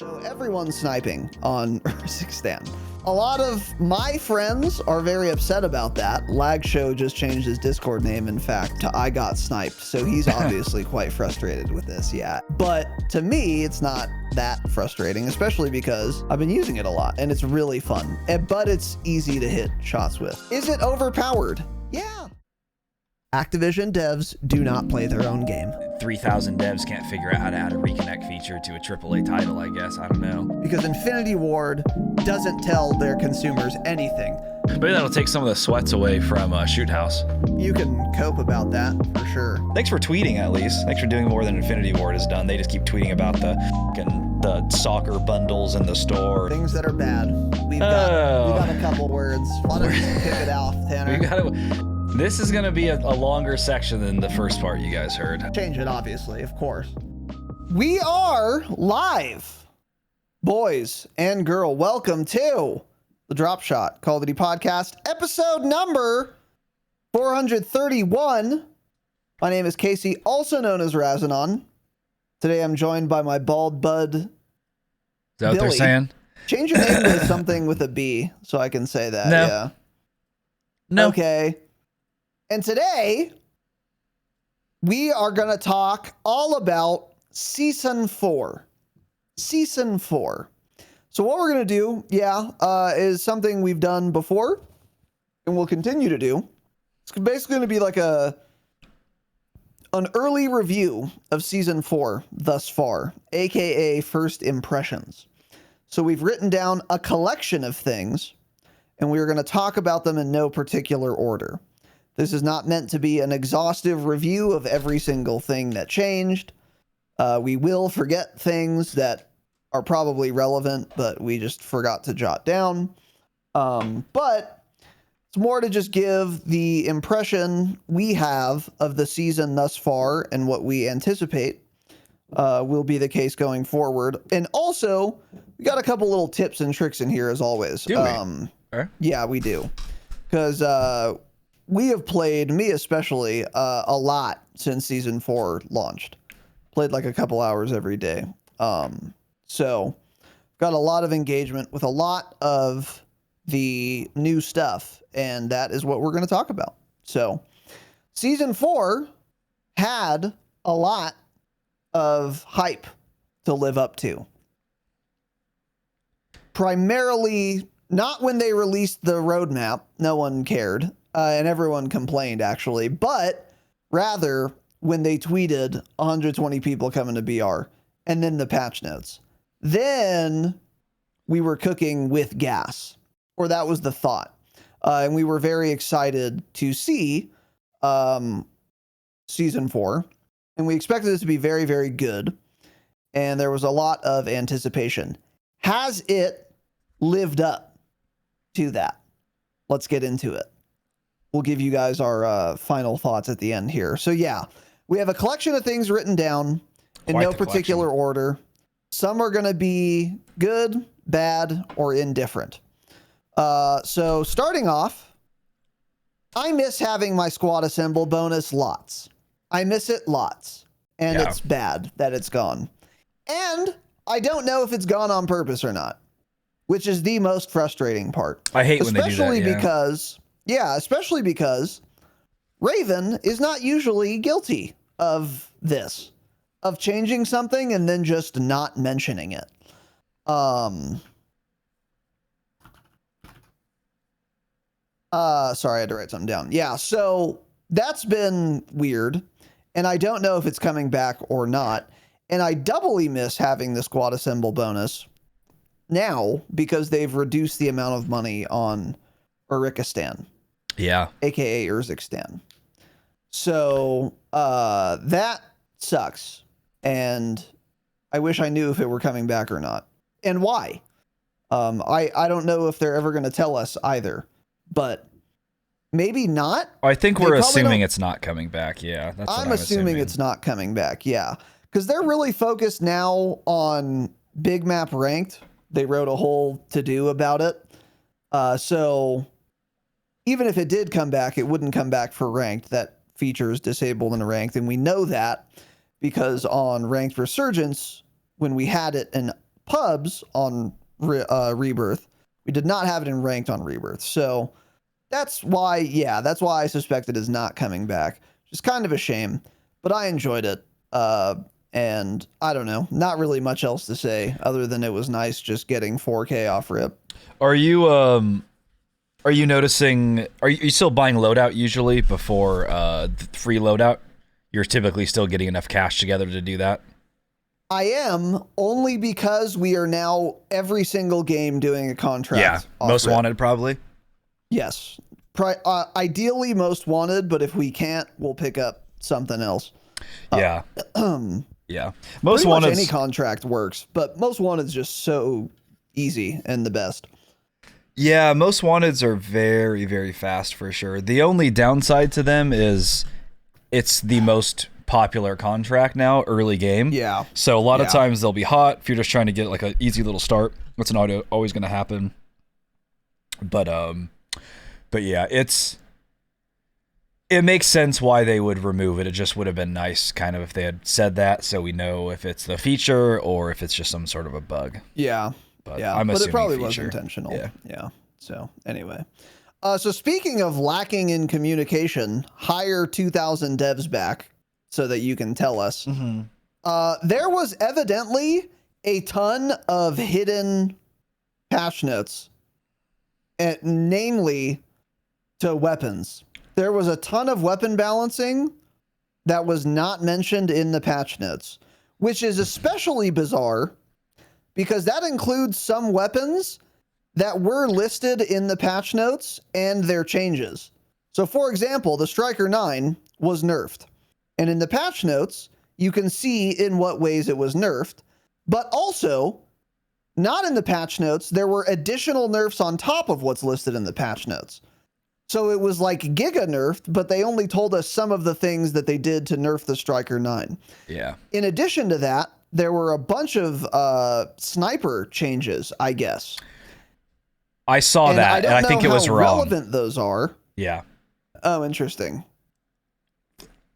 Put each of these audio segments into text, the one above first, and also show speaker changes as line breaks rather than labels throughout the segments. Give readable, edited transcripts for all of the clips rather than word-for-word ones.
So everyone's sniping on Kazakhstan. A lot of my friends are very upset about that. Lag Show just changed his Discord name, in fact, to I Got Sniped. So he's obviously quite frustrated with this, yeah. But to me, it's not that frustrating, especially because I've been using it a lot and it's really fun. But it's easy to hit shots with. Is it overpowered? Yeah. Activision devs do not play their own game.
3,000 devs can't figure out how to add a reconnect feature to a AAA title, I guess. I don't know.
Because Infinity Ward doesn't tell their consumers anything.
Maybe that'll take some of the sweats away from Shoot House.
You can cope about that for sure.
Thanks for tweeting, at least. Thanks for doing more than Infinity Ward has done. They just keep tweeting about the soccer bundles in the store.
Things that are bad. We got a couple words. Why don't you kick it off, Tanner?
This is going to be a longer section than the first part you guys heard.
Change it, obviously, of course. We are live, boys and girl. Welcome to the Dropshot Call of Duty podcast, episode number 431. My name is Casey, also known as Razinon. Today I'm joined by my bald bud,
Is that
Billy.
what they're saying?
Change your name to something with a B so I can say that.
No.
Yeah.
No.
Okay. And today, we are going to talk all about Season 4. Season 4. So what we're going to do, is something we've done before and we'll continue to do. It's basically going to be like an early review of Season 4 thus far, aka first impressions. So we've written down a collection of things and we're going to talk about them in no particular order. This is not meant to be an exhaustive review of every single thing that changed. We will forget things that are probably relevant, but we just forgot to jot down. But it's more to just give the impression we have of the season thus far and what we anticipate will be the case going forward. And also, we got a couple little tips and tricks in here as always.
Do we?
Yeah, we do. Because we have played, me especially, a lot since Season 4 launched. Played like a couple hours every day. So, got a lot of engagement with a lot of the new stuff, and that is what we're going to talk about. So, Season 4 had a lot of hype to live up to. Primarily, not when they released the roadmap, no one cared. And everyone complained, actually, but rather when they tweeted 120 people coming to BR and then the patch notes. Then we were cooking with gas, or that was the thought. And we were very excited to see Season 4, and we expected it to be very, very good. And there was a lot of anticipation. Has it lived up to that? Let's get into it. We'll give you guys our final thoughts at the end here. So yeah, we have a collection of things written down in no particular order. Some are going to be good, bad, or indifferent. So starting off, I miss having my squad assemble bonus lots. I miss it lots. And It's bad that it's gone. And I don't know if it's gone on purpose or not, which is the most frustrating part.
I hate when they do that.
Especially because Raven is not usually guilty of this, of changing something and then just not mentioning it. Sorry, I had to write something down. Yeah, so that's been weird, and I don't know if it's coming back or not. And I doubly miss having the squad assemble bonus now because they've reduced the amount of money on Urikistan.
Yeah.
AKA Urzikstan. So that sucks. And I wish I knew if it were coming back or not. And why. I don't know if they're ever going to tell us either. But maybe not.
I think we're assuming it's not coming back. Yeah. That's what I'm
assuming it's not coming back. Yeah. Because they're really focused now on big map ranked. They wrote a whole to-do about it. So even if it did come back, it wouldn't come back for ranked. That feature is disabled in ranked, and we know that because on ranked resurgence, when we had it in pubs on Rebirth. We did not have it in ranked on Rebirth. So that's why I suspect it is not coming back. Just kind of a shame, but I enjoyed it. And I don't know, not really much else to say other than it was nice just getting 4K off rip.
Are you noticing, are you still buying loadout usually before the free loadout? You're typically still getting enough cash together to do that?
I am, only because we are now every single game doing a contract.
Yeah, most wanted probably.
Yes. Ideally most wanted, but if we can't, we'll pick up something else.
Yeah. Yeah. Most
wanted.
wanted.
Any contract works, but most wanted is just so easy and the best.
Yeah, most wanteds are very, very fast for sure. The only downside to them is it's the most popular contract now, early game.
Yeah.
So a lot of times they'll be hot if you're just trying to get like an easy little start. That's not always going to happen. But yeah, it makes sense why they would remove it. It just would have been nice kind of if they had said that, so we know if it's the feature or if it's just some sort of a bug.
Yeah.
But
yeah,
I'm
but it probably
feature.
was intentional.
Yeah.
Yeah. So anyway, so speaking of lacking in communication, hire 2,000 devs back so that you can tell us.
Mm-hmm.
There was evidently a ton of hidden patch notes, namely to weapons. There was a ton of weapon balancing that was not mentioned in the patch notes, which is especially bizarre because that includes some weapons that were listed in the patch notes and their changes. So for example, the Striker 9 was nerfed. And in the patch notes, you can see in what ways it was nerfed. But also, not in the patch notes, there were additional nerfs on top of what's listed in the patch notes. So it was like giga nerfed, but they only told us some of the things that they did to nerf the Striker 9.
Yeah.
In addition to that, there were a bunch of sniper changes, I guess.
I saw that, and I think it was wrong.
Relevant those are.
Yeah.
Oh, interesting.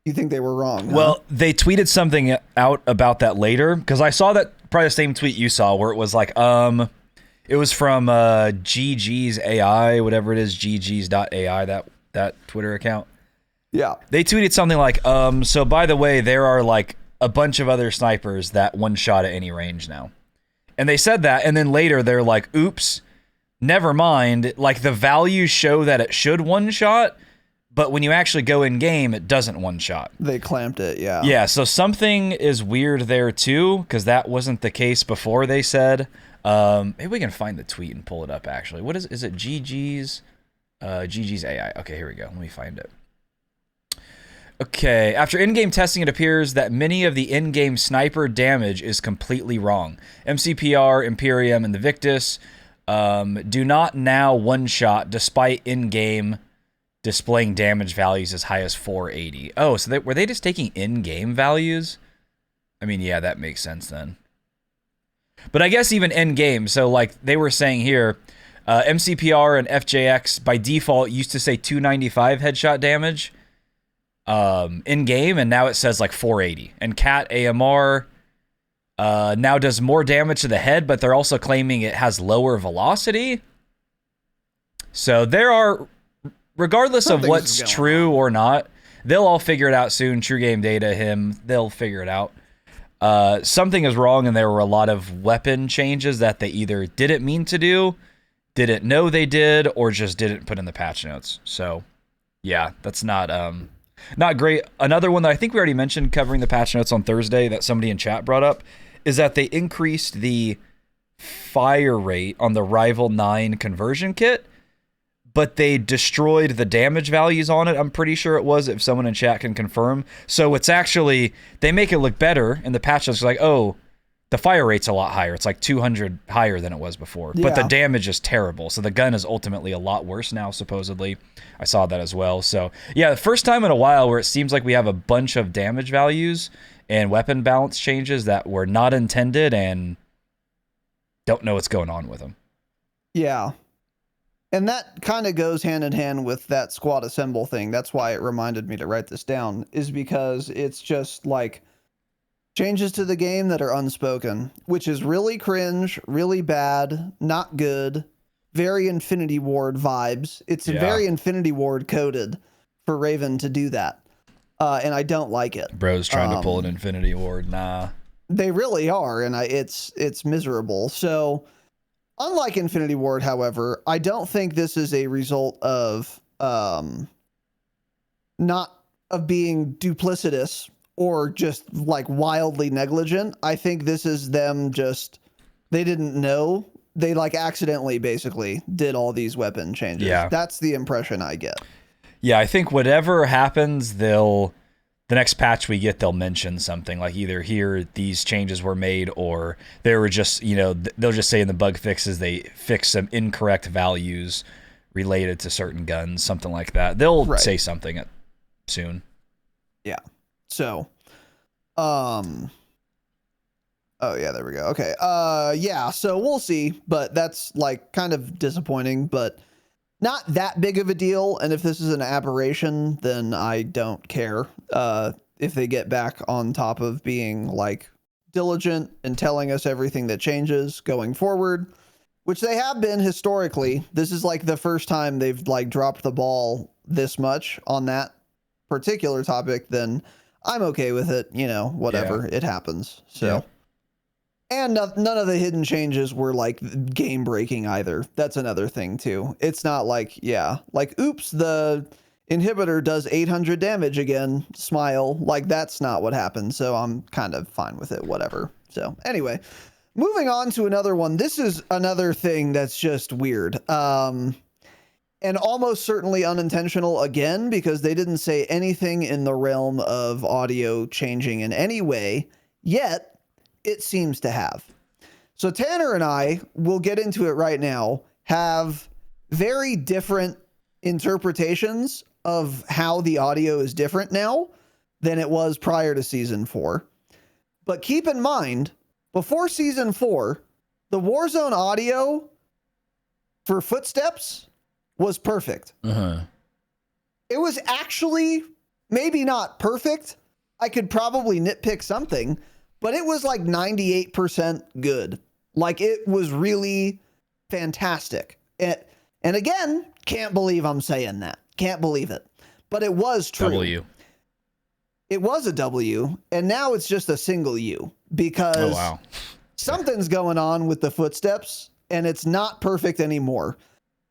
You think they were wrong?
Well,
huh?
they tweeted something out about that later because I saw that probably the same tweet you saw where it was like, it was from GG's AI, whatever it is, GG's.ai, that Twitter account.
Yeah.
They tweeted something like, so by the way, there are like a bunch of other snipers that one shot at any range now. And they said that, and then later they're like, oops, never mind. Like the values show that it should one shot, but when you actually go in game, it doesn't one shot. They
clamped it, yeah.
Yeah, so something is weird there too, because that wasn't the case before, they said. Maybe we can find the tweet and pull it up actually. What is it GG's? GG's AI. Okay, here we go. Let me find it. Okay, after in-game testing, it appears that many of the in-game sniper damage is completely wrong. MCPR, Imperium, and the Victus do not now one-shot despite in-game displaying damage values as high as 480. Oh, so were they just taking in-game values? I mean, yeah, that makes sense then. But I guess even in-game, so like they were saying here, MCPR and FJX by default used to say 295 headshot damage in-game, and now it says like 480. And Cat AMR now does more damage to the head, but they're also claiming it has lower velocity. So there are, regardless of what's true or not, they'll all figure it out soon. True Game Data, they'll figure it out. Something is wrong, and there were a lot of weapon changes that they either didn't mean to do, didn't know they did, or just didn't put in the patch notes. So, yeah, that's not great. Another one that I think we already mentioned covering the patch notes on Thursday that somebody in chat brought up is that they increased the fire rate on the Rival 9 conversion kit, but they destroyed the damage values on it. I'm pretty sure it was, if someone in chat can confirm. So it's actually, they make it look better, and the patch notes are like, oh, the fire rate's a lot higher. It's like 200 higher than it was before. Yeah. But the damage is terrible. So the gun is ultimately a lot worse now, supposedly. I saw that as well. So yeah, the first time in a while where it seems like we have a bunch of damage values and weapon balance changes that were not intended and don't know what's going on with them.
Yeah. And that kind of goes hand in hand with that squad assemble thing. That's why it reminded me to write this down, is because it's just like Changes to the game that are unspoken, which is really cringe, really bad, not good, very Infinity Ward vibes. It's very Infinity Ward coded for Raven to do that. And I don't like it.
Bro's trying to pull an Infinity Ward. Nah.
They really are, and it's miserable. So, unlike Infinity Ward, however, I don't think this is a result of not of being duplicitous or just like wildly negligent. I think this is them just, they didn't know. They like accidentally basically did all these weapon changes.
Yeah.
That's the impression I get.
Yeah, I think whatever happens, the next patch we get, they'll mention something like either here these changes were made, or they were just, they'll just say in the bug fixes they fix some incorrect values related to certain guns, something like that. They'll say something soon.
Yeah. So, oh yeah, there we go. Okay. Yeah, so we'll see, but that's like kind of disappointing, but not that big of a deal. And if this is an aberration, then I don't care. If they get back on top of being like diligent and telling us everything that changes going forward, which they have been historically. This is like the first time they've like dropped the ball this much on that particular topic, then I'm okay with it. Whatever, it happens. So, and none of the hidden changes were like game breaking either. That's another thing too. It's not like, oops, the inhibitor does 800 damage again. Smile. Like that's not what happened. So I'm kind of fine with it. Whatever. So anyway, moving on to another one. This is another thing that's just weird. And almost certainly unintentional again, because they didn't say anything in the realm of audio changing in any way, yet it seems to have. So Tanner and I, will get into it right now, have very different interpretations of how the audio is different now than it was prior to Season 4. But keep in mind, before Season 4, the Warzone audio for footsteps was perfect. It was actually maybe not perfect. I could probably nitpick something, but it was like 98% good. Like it was really fantastic. And again, can't believe I'm saying that. Can't believe it. But it was true.
W.
It was a W, and now it's just a single U because something's going on with the footsteps, and it's not perfect anymore.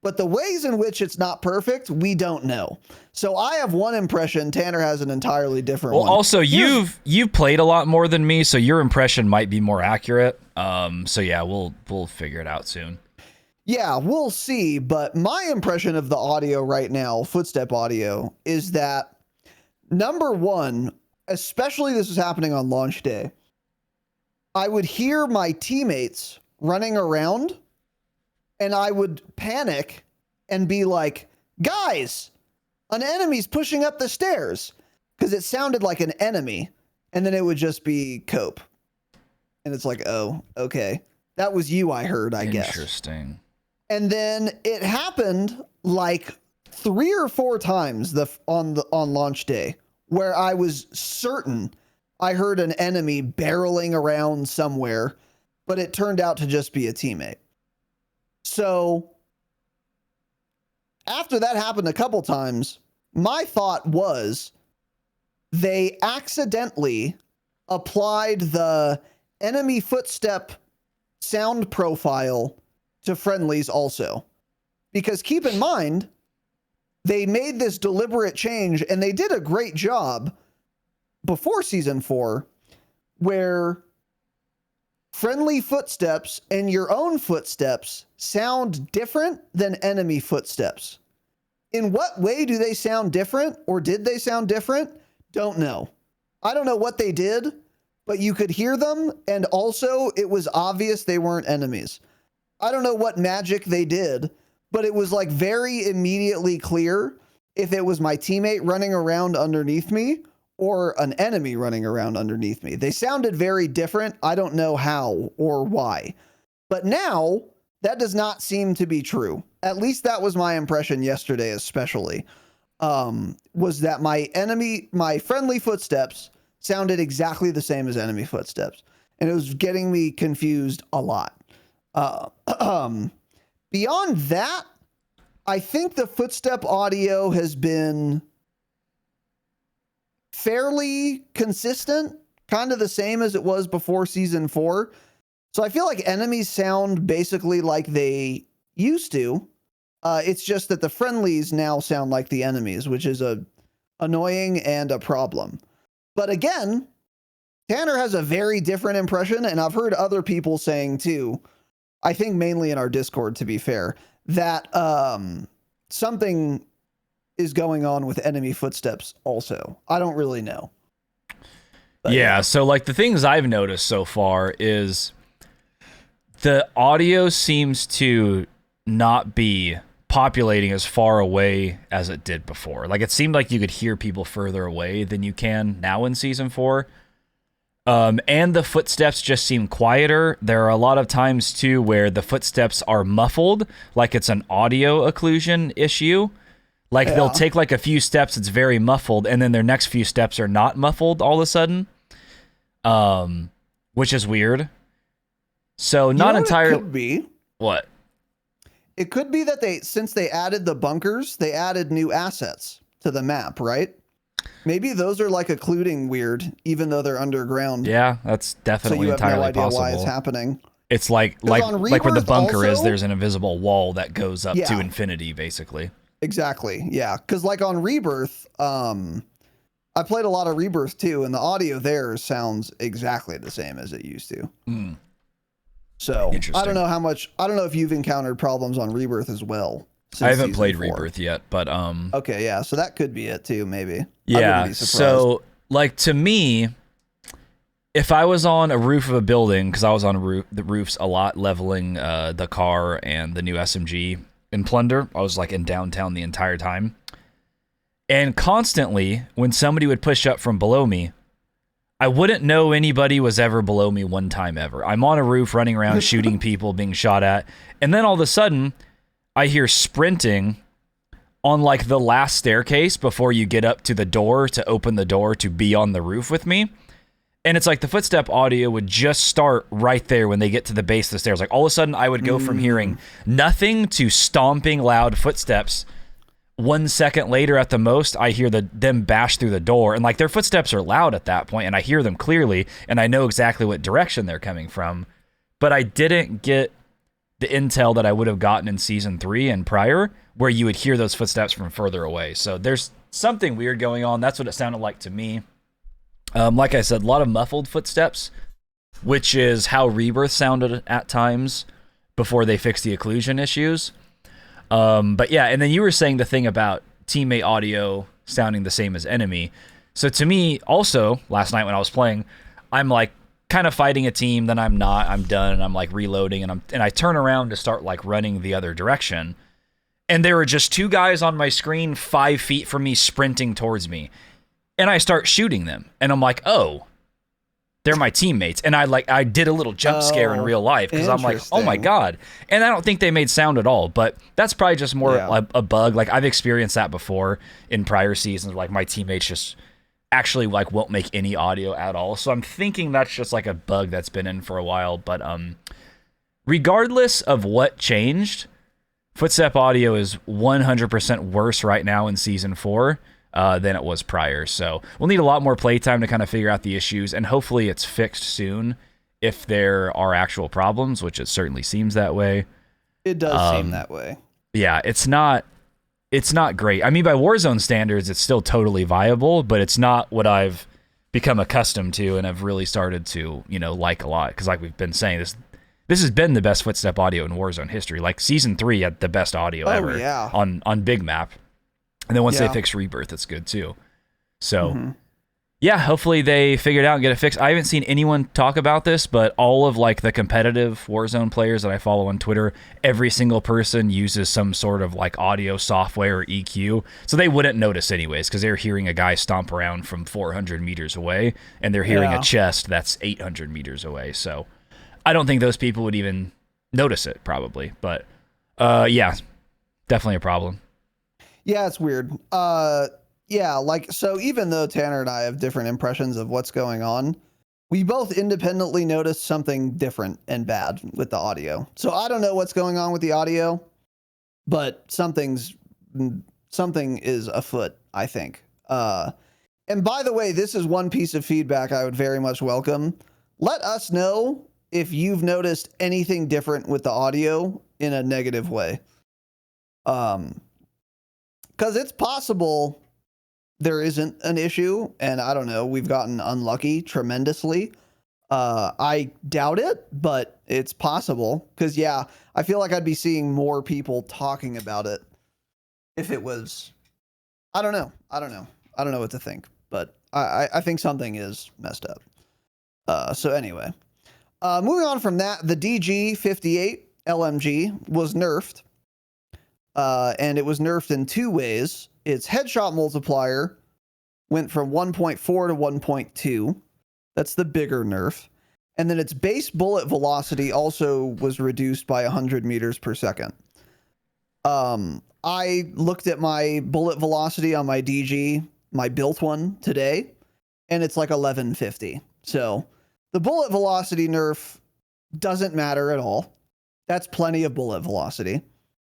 But the ways in which it's not perfect, we don't know. So I have one impression. Tanner has an entirely different one.
Well, also, you've played a lot more than me, so your impression might be more accurate. So yeah, we'll figure it out soon.
Yeah, we'll see. But my impression of the audio right now, footstep audio, is that number one, especially this was happening on launch day, I would hear my teammates running around, and I would panic and be like, guys, an enemy's pushing up the stairs, because it sounded like an enemy. And then it would just be Cope. And it's like, oh, okay. That was you, I heard, I guess.
Interesting.
And then it happened like 3 or 4 times on launch day where I was certain I heard an enemy barreling around somewhere, but it turned out to just be a teammate. So after that happened a couple times, my thought was they accidentally applied the enemy footstep sound profile to friendlies also. Because keep in mind, they made this deliberate change, and they did a great job before Season 4, where friendly footsteps and your own footsteps sound different than enemy footsteps. In what way do they sound different, or did they sound different? Don't know. I don't know what they did, but you could hear them, and also it was obvious they weren't enemies. I don't know what magic they did, but it was like very immediately clear if it was my teammate running around underneath me or an enemy running around underneath me. They sounded very different. I don't know how or why. But now, that does not seem to be true. At least that was my impression yesterday especially. Was that my friendly footsteps sounded exactly the same as enemy footsteps, and it was getting me confused a lot. Beyond that, I think the footstep audio has been fairly consistent, kind of the same as it was before season 4. So I feel like enemies sound basically like they used to. It's just that the friendlies now sound like the enemies, which is a annoying and a problem. But again, Tanner has a very different impression, and I've heard other people saying too, I think mainly in our Discord, to be fair, that something is going on with enemy footsteps also. I don't really know. But
yeah, so like the things I've noticed so far is the audio seems to not be populating as far away as it did before. Like it seemed like you could hear people further away than you can now in season 4. And the footsteps just seem quieter. There are a lot of times too where the footsteps are muffled, like it's an audio occlusion issue. Like they'll take like a few steps, it's very muffled, and then their next few steps are not muffled all of a sudden. Which is weird. So not entirely.
It could be.
What?
It could be that since they added the bunkers, they added new assets to the map, right? Maybe those are like occluding weird, even though they're underground.
Yeah, that's definitely entirely possible.
So you have no idea why it's happening.
It's like where the bunker
also,
is, there's an invisible wall that goes up to infinity, basically.
Exactly, yeah. Because like on Rebirth, I played a lot of Rebirth too, and the audio there sounds exactly the same as it used to. So I don't know if you've encountered problems on Rebirth as well.
I haven't played Rebirth yet, but
okay, yeah, so that could be it too, maybe.
Yeah, so like to me, if I was on a roof of a building, because I was on the roofs a lot, leveling the car and the new SMG in Plunder, I was like in downtown the entire time, and constantly when somebody would push up from below me, I wouldn't know anybody was ever below me one time ever. I'm on a roof running around shooting people, being shot at, and then all of a sudden I hear sprinting on like the last staircase before you get up to the door to open the door to be on the roof with me. And it's like the footstep audio would just start right there when they get to the base of the stairs. Like all of a sudden I would go from hearing nothing to stomping loud footsteps. 1 second later at the most, I hear them bash through the door, and like their footsteps are loud at that point, and I hear them clearly, and I know exactly what direction they're coming from. But I didn't get the intel that I would have gotten in season 3 and prior, where you would hear those footsteps from further away. So there's something weird going on. That's what it sounded like to me. Like I said, a lot of muffled footsteps, which is how Rebirth sounded at times before they fixed the occlusion issues. But yeah, and then you were saying the thing about teammate audio sounding the same as enemy. So to me, also, last night when I was playing, I'm like kind of fighting a team, then I'm not, I'm done, and I'm like reloading, and I turn around to start like running the other direction. And there were just 2 guys on my screen 5 feet from me sprinting towards me. And I start shooting them. And I'm like, oh, they're my teammates. And I did a little jump scare in real life because I'm like, oh my God. And I don't think they made sound at all, but that's probably just more a bug. Like I've experienced that before in prior seasons. Like my teammates just actually like won't make any audio at all. So I'm thinking that's just like a bug that's been in for a while. But regardless of what changed, footstep audio is 100% worse right now in season 4. Than it was prior. So we'll need a lot more playtime to kind of figure out the issues, and hopefully it's fixed soon if there are actual problems, which it certainly seems that way.
It does seem that way.
Yeah, it's not great. I mean, by Warzone standards, it's still totally viable, but it's not what I've become accustomed to and have really started to, like a lot. Because like we've been saying, this has been the best footstep audio in Warzone history. Like season 3 had the best audio ever on big map. And then once they fix Rebirth, it's good too. So, yeah, hopefully they figure it out and get it fixed. I haven't seen anyone talk about this, but all of like the competitive Warzone players that I follow on Twitter, every single person uses some sort of like audio software or EQ. So they wouldn't notice anyways, because they're hearing a guy stomp around from 400 meters away, and they're hearing a chest that's 800 meters away. So I don't think those people would even notice it probably. But yeah, definitely a problem.
Yeah, it's weird. yeah, like, so even though Tanner and I have different impressions of what's going on, we both independently noticed something different and bad with the audio. So I don't know what's going on with the audio, but something is afoot, I think. And by the way, this is one piece of feedback I would very much welcome. Let us know if you've noticed anything different with the audio in a negative way. Because it's possible there isn't an issue, and I don't know, we've gotten unlucky tremendously. I doubt it, but it's possible. Because, yeah, I feel like I'd be seeing more people talking about it if it was... I don't know. I don't know what to think, but I think something is messed up. So anyway, moving on from that, the DG58 LMG was nerfed, and it was nerfed in two ways. Its headshot multiplier went from 1.4 to 1.2. That's the bigger nerf. And then its base bullet velocity also was reduced by 100 meters per second. I looked at my bullet velocity on my DG, my built one today, and it's like 1150. So the bullet velocity nerf doesn't matter at all. That's plenty of bullet velocity.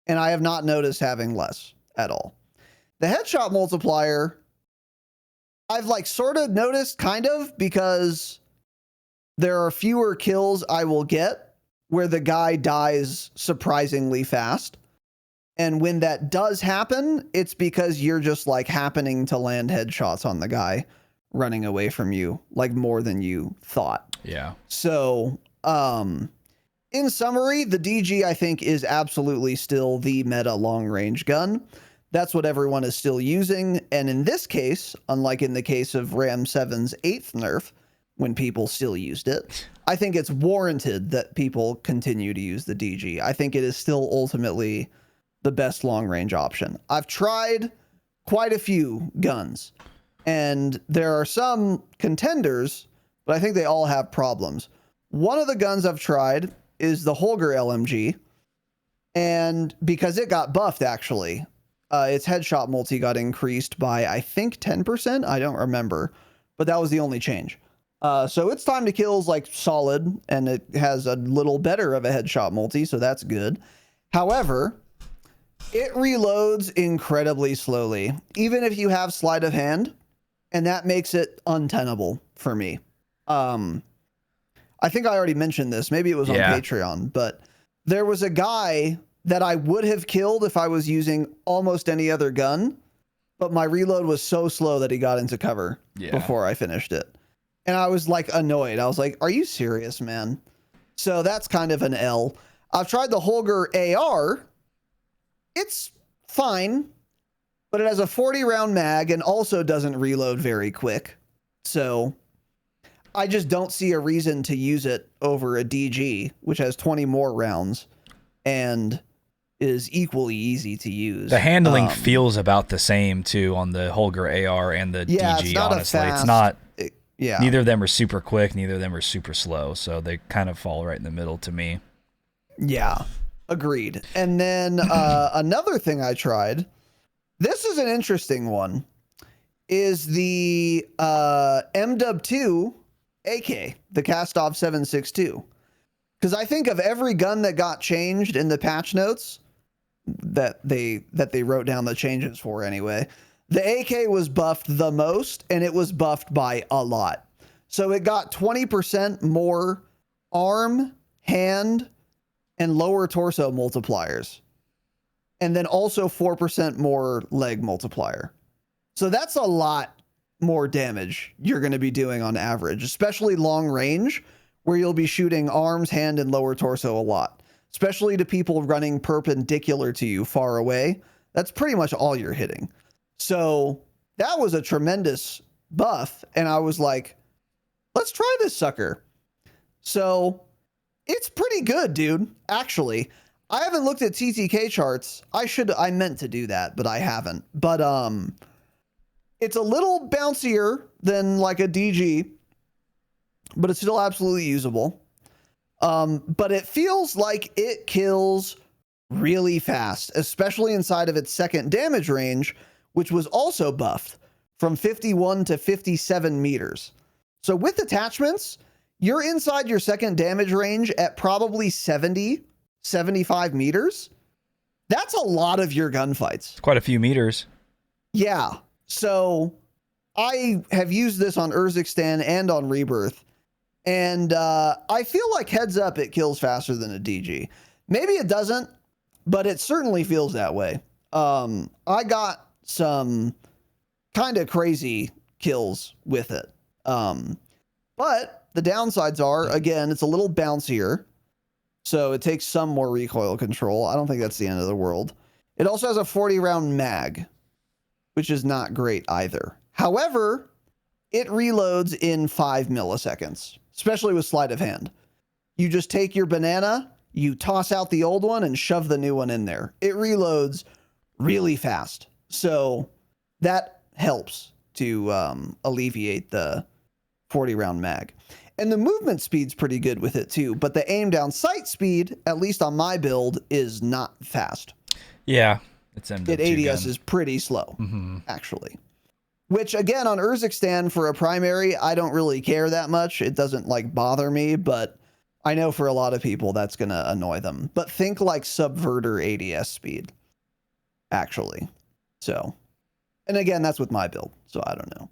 And I have not noticed having less at all. The headshot multiplier, I've like sort of noticed kind of, because there are fewer kills I will get where the guy dies surprisingly fast. And when that does happen, it's because you're just like happening to land headshots on the guy running away from you, like more than you thought.
Yeah.
So, in summary, the DG, I think, is absolutely still the meta long-range gun. That's what everyone is still using. And in this case, unlike in the case of Ram 7's 8th nerf, when people still used it, I think it's warranted that people continue to use the DG. I think it is still ultimately the best long-range option. I've tried quite a few guns, and there are some contenders, but I think they all have problems. One of the guns I've tried is the Holger LMG, and because it got buffed, actually, its headshot multi got increased by, I think, 10%. I don't remember, but that was the only change. So its time to kill is like solid, and it has a little better of a headshot multi, so that's good. However, it reloads incredibly slowly, even if you have sleight of hand, and that makes it untenable for me. I think I already mentioned this. Maybe it was on Patreon, but there was a guy that I would have killed if I was using almost any other gun, but my reload was so slow that he got into cover before I finished it. And I was like annoyed. I was like, are you serious, man? So that's kind of an L. I've tried the Holger AR. It's fine, but it has a 40 round mag and also doesn't reload very quick. So I just don't see a reason to use it over a DG, which has 20 more rounds and is equally easy to use.
The handling feels about the same too on the Holger AR and the DG.
It's not
honestly,
it's
not.
Yeah.
Neither of them are super quick. Neither of them are super slow. So they kind of fall right in the middle to me.
Yeah, agreed. And then another thing I tried, this is an interesting one, is the MW2 AK, the Kastov 7.62. Because I think of every gun that got changed in the patch notes that they wrote down the changes for anyway, the AK was buffed the most, and it was buffed by a lot. So it got 20% more arm, hand, and lower torso multipliers. And then also 4% more leg multiplier. So that's a lot more damage you're going to be doing on average, especially long range, where you'll be shooting arms, hand, and lower torso a lot, especially to people running perpendicular to you far away. That's pretty much all you're hitting. So that was a tremendous buff. And I was like, let's try this sucker. So it's pretty good, dude. Actually, I haven't looked at TTK charts. I meant to do that, but I haven't. But it's a little bouncier than like a DG, but it's still absolutely usable. But it feels like it kills really fast, especially inside of its second damage range, which was also buffed from 51 to 57 meters. So with attachments, you're inside your second damage range at probably 70, 75 meters. That's a lot of your gunfights.
Quite a few meters.
Yeah. So I have used this on Urzikstan and on Rebirth. And I feel like heads up, it kills faster than a DG. Maybe it doesn't, but it certainly feels that way. I got some kind of crazy kills with it. But the downsides are, again, it's a little bouncier. So it takes some more recoil control. I don't think that's the end of the world. It also has a 40 round mag, which is not great either. However, it reloads in 5 milliseconds, especially with sleight of hand. You just take your banana, you toss out the old one and shove the new one in there. It reloads really fast. So that helps to alleviate the 40 round mag. And the movement speed's pretty good with it too, but the aim down sight speed, at least on my build, is not fast.
Yeah, it's MW2
It ADS
gun.
is pretty slow, actually. Which again, on Urzikstan for a primary, I don't really care that much. It doesn't like bother me, but I know for a lot of people that's gonna annoy them. But think like Subverter ADS speed, actually. So, and again, that's with my build, so I don't know.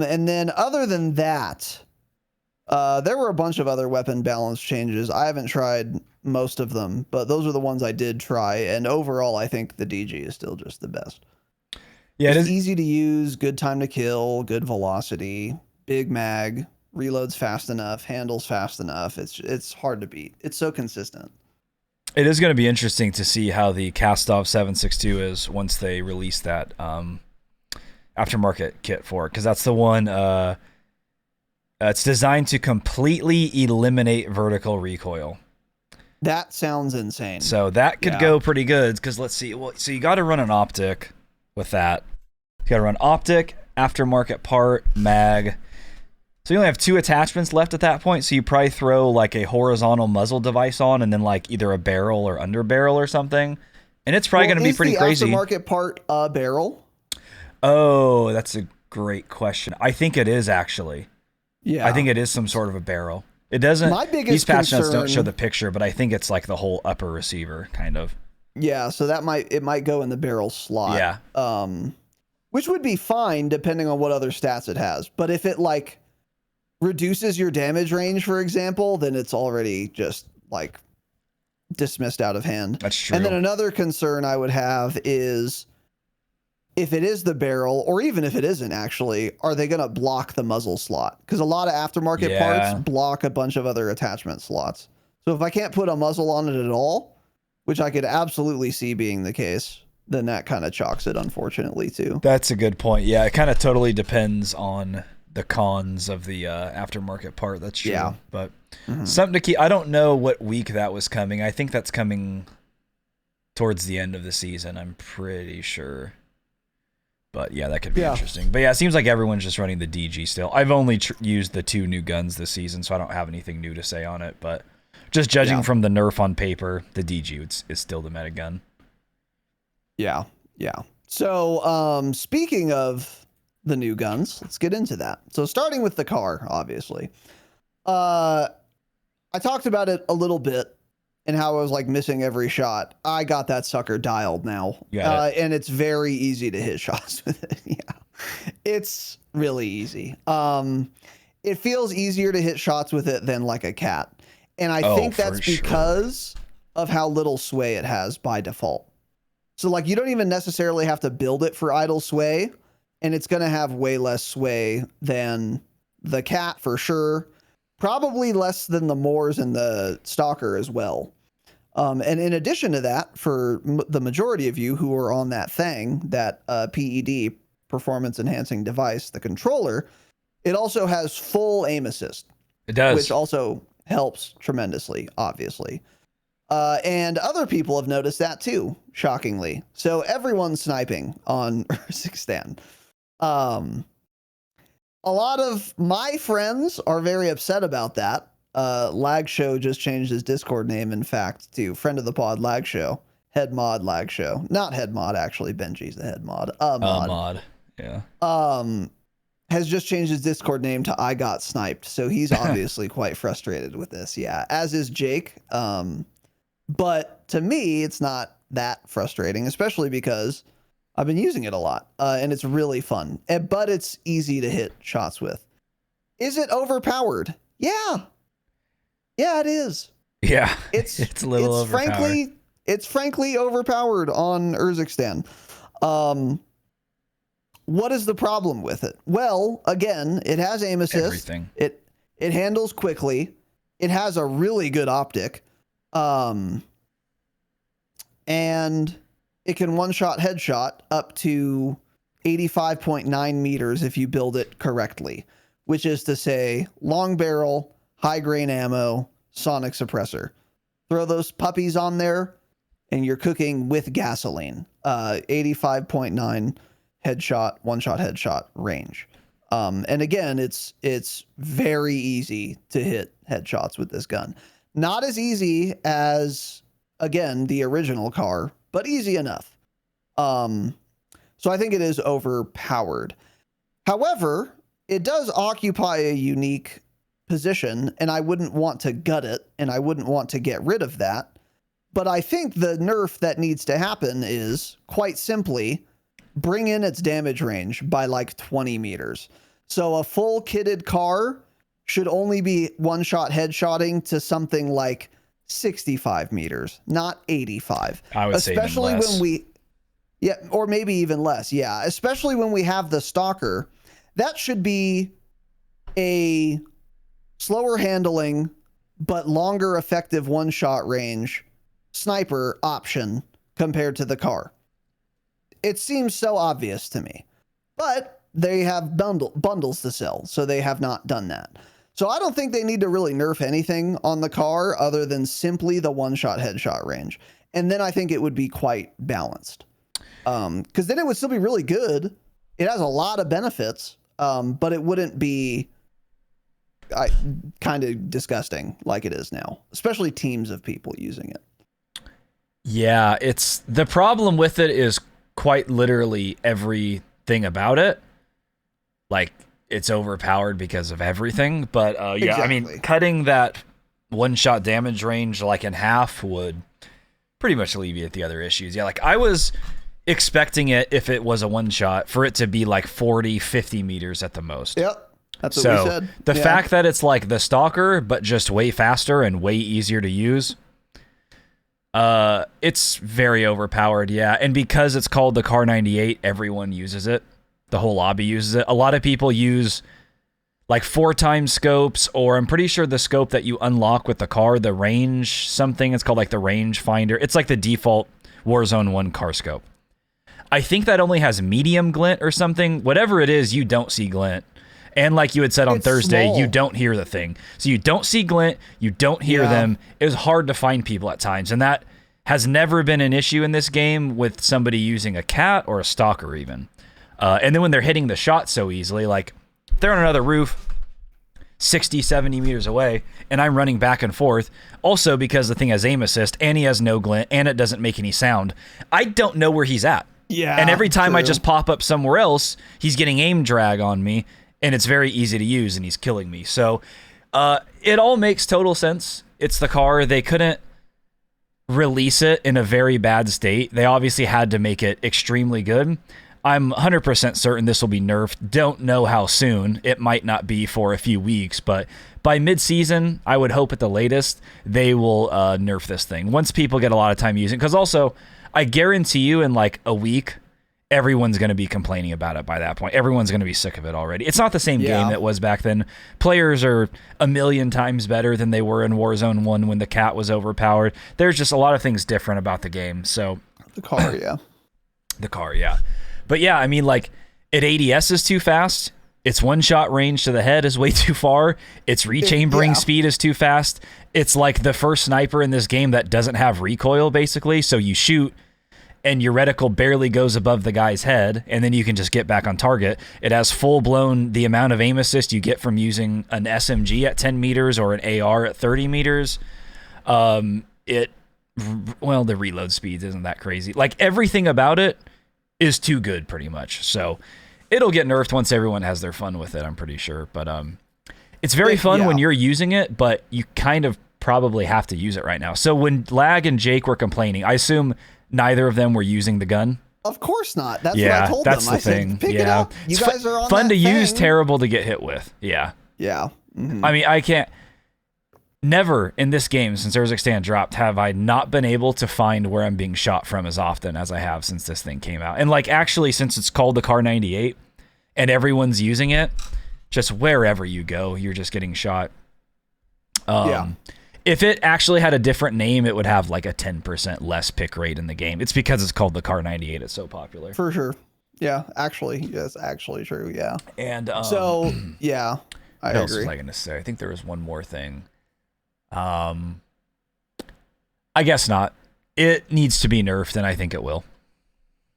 And then other than that, there were a bunch of other weapon balance changes. I haven't tried most of them, but those are the ones I did try. And overall, I think the DG is still just the best.
Yeah,
it's easy to use, good time to kill, good velocity, big mag, reloads fast enough, handles fast enough. It's hard to beat. It's so consistent.
It is going to be interesting to see how the Cast-Off 762 is once they release that aftermarket kit for it, because that's the one. It's designed to completely eliminate vertical recoil.
That sounds insane.
So that could go pretty good, because let's see. Well, so you got to run an optic with that. You got to run optic, aftermarket part, mag. So you only have 2 attachments left at that point. So you probably throw like a horizontal muzzle device on, and then like either a barrel or under barrel or something. And it's probably going to be pretty crazy.
Is the aftermarket part a barrel?
Oh, that's a great question. I think it is actually.
Yeah.
I think it is some sort of a barrel. It doesn't.
My biggest
these patch notes
concern,
don't show the picture, but I think it's like the whole upper receiver kind of.
Yeah, so that might go in the barrel slot.
Yeah.
Which would be fine depending on what other stats it has. But if it like reduces your damage range, for example, then it's already just like dismissed out of hand.
That's true.
And then another concern I would have is if it is the barrel, or even if it isn't actually, are they going to block the muzzle slot? Because a lot of aftermarket parts block a bunch of other attachment slots. So if I can't put a muzzle on it at all, which I could absolutely see being the case, then that kind of chalks it, unfortunately, too.
That's a good point. Yeah, it kind of totally depends on the cons of the aftermarket part. That's true.
Yeah.
But something to keep. I don't know what week that was coming. I think that's coming towards the end of the season, I'm pretty sure. But yeah, that could be interesting. But yeah, it seems like everyone's just running the DG still. I've only used the 2 new guns this season, so I don't have anything new to say on it. But just judging from the nerf on paper, the DG is still the meta gun.
Yeah, yeah. So speaking of the new guns, let's get into that. So starting with the Kar, obviously. I talked about it a little bit and how I was like missing every shot. I got that sucker dialed now. And it's very easy to hit shots with it. Yeah, it's really easy. It feels easier to hit shots with it than like a cat. And I think that's because of how little sway it has by default. So like you don't even necessarily have to build it for idle sway, and it's going to have way less sway than the cat for sure. Probably less than the Moors and the Stalker as well. And in addition to that, for the majority of you who are on that thing, that PED, performance enhancing device, the controller, it also has full aim assist.
It does.
Which also helps tremendously, obviously. And other people have noticed that too, shockingly. So everyone's sniping on Urzikstan. A lot of my friends are very upset about that. Lag Show just changed his Discord name, in fact, to Friend of the Pod Lag Show. head mod lag show. Not head mod, actually. Benji's the head mod.
Mod. Yeah.
Has just changed his Discord name to I Got Sniped. So he's obviously quite frustrated with this. Yeah. As is Jake. But to me, it's not that frustrating, especially because I've been using it a lot. And it's really fun. But it's easy to hit shots with. Is it overpowered? Yeah. Yeah, it is.
Yeah.
It's
a little overpowered.
It's frankly overpowered on Urzikstan. What is the problem with it? Well, again, it has aim assist.
Everything.
It handles quickly. It has a really good optic. And it can one-shot headshot up to 85.9 meters if you build it correctly, which is to say long barrel, high grain ammo, sonic suppressor. Throw those puppies on there and you're cooking with gasoline. 85.9 headshot, one-shot headshot range. And again, it's very easy to hit headshots with this gun. Not as easy as, again, the original Kar, but easy enough. So I think it is overpowered. However, it does occupy a unique position, and I wouldn't want to gut it, and I wouldn't want to get rid of that. But I think the nerf that needs to happen is, quite simply, bring in its damage range by like 20 meters. So a full kitted Kar should only be one-shot headshotting to something like 65 meters, not 85.
I would say even less.
When we, yeah, or maybe even less. Yeah, especially when we have the Stalker, that should be a slower handling but longer effective one-shot range sniper option compared to the Kar. It seems so obvious to me, but they have bundles to sell, so they have not done that. So I don't think they need to really nerf anything on the Kar other than simply the one-shot headshot range. And then I think it would be quite balanced. Because then it would still be really good. It has a lot of benefits, but it wouldn't be kind of disgusting like it is now, especially teams of people using it.
Yeah, it's the problem with it is quite literally everything about it. Like, it's overpowered because of everything, but yeah, exactly. I mean, cutting that one-shot damage range like in half would pretty much alleviate the other issues. Yeah, like I was expecting it, if it was a one-shot, for it to be like 40, 50 meters at the most.
Yep, that's what we said.
The fact that it's like the Stalker, but just way faster and way easier to use, it's very overpowered, yeah. And because it's called the Kar98, everyone uses it. The whole lobby uses it. A lot of people use like 4x scopes, or I'm pretty sure the scope that you unlock with the Kar, the range something, it's called like the range finder. It's like the default Warzone 1 Kar scope. I think that only has medium glint or something. Whatever it is, you don't see glint. And like you had said on Thursday, small. You don't hear the thing. So you don't see glint, you don't hear them. It was hard to find people at times. And that has never been an issue in this game with somebody using a cat or a Stalker even. And then when they're hitting the shot so easily, like they're on another roof 60, 70 meters away, and I'm running back and forth. Also because the thing has aim assist, and he has no glint, and it doesn't make any sound. I don't know where he's at.
Yeah.
And every time I just pop up somewhere else, he's getting aim drag on me, and it's very easy to use, and he's killing me. So it all makes total sense. It's the Kar. They couldn't release it in a very bad state. They obviously had to make it extremely good. I'm 100% certain this will be nerfed. Don't know how soon. It might not be for a few weeks, but by mid-season, I would hope at the latest, they will nerf this thing. Once people get a lot of time using it. Because also, I guarantee you in like a week, everyone's going to be complaining about it by that point. Everyone's going to be sick of it already. It's not the same game it was back then. Players are a million times better than they were in Warzone 1 when the cat was overpowered. There's just a lot of things different about the game. So
the Kar, yeah.
The Kar, yeah. But yeah, I mean, like, it ADS is too fast. Its one-shot range to the head is way too far. Its rechambering speed is too fast. It's like the first sniper in this game that doesn't have recoil, basically. So you shoot, and your reticle barely goes above the guy's head, and then you can just get back on target. It has full-blown the amount of aim assist you get from using an SMG at 10 meters or an AR at 30 meters. It well, the reload speeds isn't that crazy. Like everything about it is too good, pretty much. So it'll get nerfed once everyone has their fun with it, I'm pretty sure. But it's very fun when you're using it, but you kind of probably have to use it right now. So when Lag and Jake were complaining, I assume neither of them were using the gun.
Of course not. That's what I told them.
The thing.
Said, pick it up. You guys are on
fun
that
to
thing.
use, terrible to get hit with. Yeah.
Yeah. Mm-hmm.
I mean, I can't. Never in this game since Urzikstan dropped have I not been able to find where I'm being shot from as often as I have since this thing came out. And like actually, since it's called the Kar98 and everyone's using it, just wherever you go, you're just getting shot. If it actually had a different name, it would have like a 10% less pick rate in the game. It's because it's called the Kar98. It's so popular.
For sure. Yeah, actually, that's actually true. Yeah.
And
so, yeah, I agree.
What else was I going to say? I think there was one more thing. I guess not. It needs to be nerfed, and I think it will.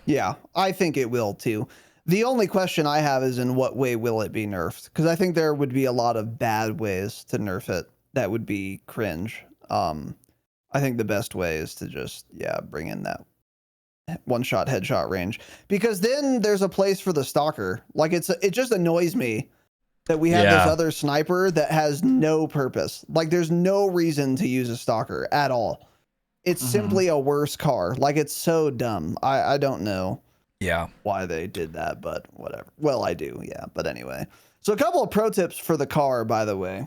Yeah, I think it will too. The only question I have is in what way will it be nerfed? Because I think there would be a lot of bad ways to nerf it that would be cringe. I think the best way is to just, bring in that one-shot headshot range. Because then there's a place for the stalker. Like, it just annoys me that we have this other sniper that has no purpose. Like, there's no reason to use a stalker at all. It's simply a worse car. Like, it's so dumb. I don't know why they did that, but whatever. Well, I do, yeah. But anyway. So a couple of pro tips for the car, by the way.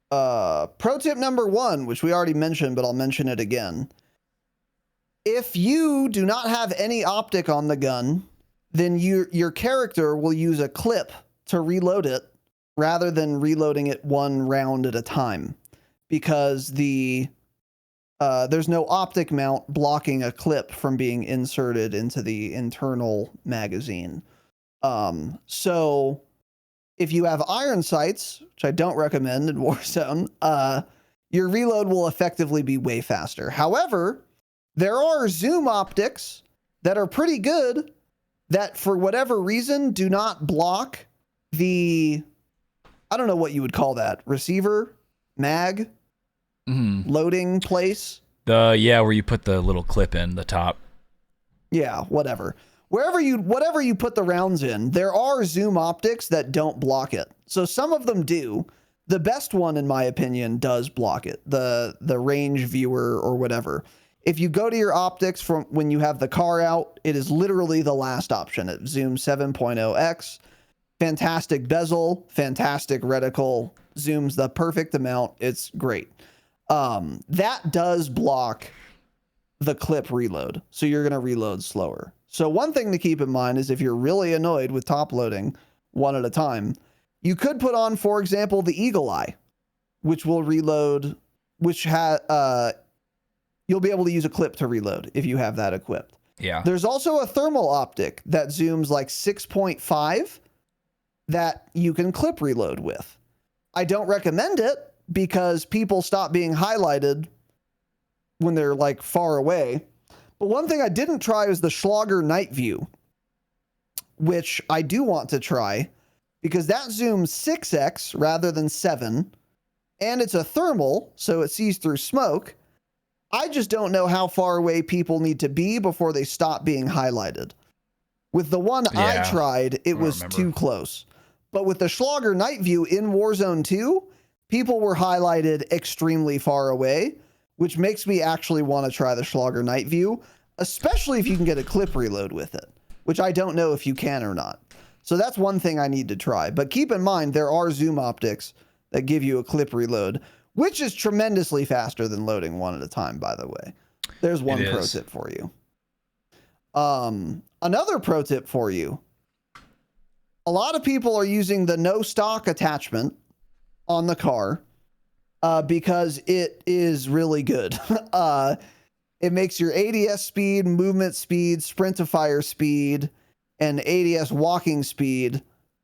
Pro tip number 1, which we already mentioned, but I'll mention it again. If you do not have any optic on the gun, then your character will use a clip to reload it rather than reloading it one round at a time, because there's no optic mount blocking a clip from being inserted into the internal magazine. So if you have iron sights, which I don't recommend in Warzone, your reload will effectively be way faster. However, there are zoom optics that are pretty good that for whatever reason do not block the, I don't know what you would call that, receiver, mag, loading place.
Where you put the little clip in the top.
Yeah, whatever. Whatever you put the rounds in, there are zoom optics that don't block it. So some of them do. The best one, in my opinion, does block it. The range viewer or whatever. If you go to your optics from when you have the car out, it is literally the last option. It zooms 7.0x. Fantastic bezel, fantastic reticle, zooms the perfect amount. It's great. That does block the clip reload. So you're going to reload slower. So one thing to keep in mind is if you're really annoyed with top loading one at a time, you could put on, for example, the Eagle Eye, which will reload, which you'll be able to use a clip to reload if you have that equipped.
Yeah.
There's also a thermal optic that zooms like 6.5 that you can clip reload with. I don't recommend it because people stop being highlighted when they're like far away. But one thing I didn't try was the Schlager Night View, which I do want to try because that zooms 6x rather than 7, and it's a thermal, so it sees through smoke. I just don't know how far away people need to be before they stop being highlighted. With the one I tried, it was too close. But with the Schlager Night View in Warzone 2, people were highlighted extremely far away, which makes me actually want to try the Schlager Night View, especially if you can get a clip reload with it, which I don't know if you can or not. So that's one thing I need to try. But keep in mind, there are zoom optics that give you a clip reload, which is tremendously faster than loading one at a time, by the way. There's one pro tip for you. Another pro tip for you. A lot of people are using the no stock attachment on the car because it is really good. It makes your ADS speed, movement speed, sprint to fire speed, and ADS walking speed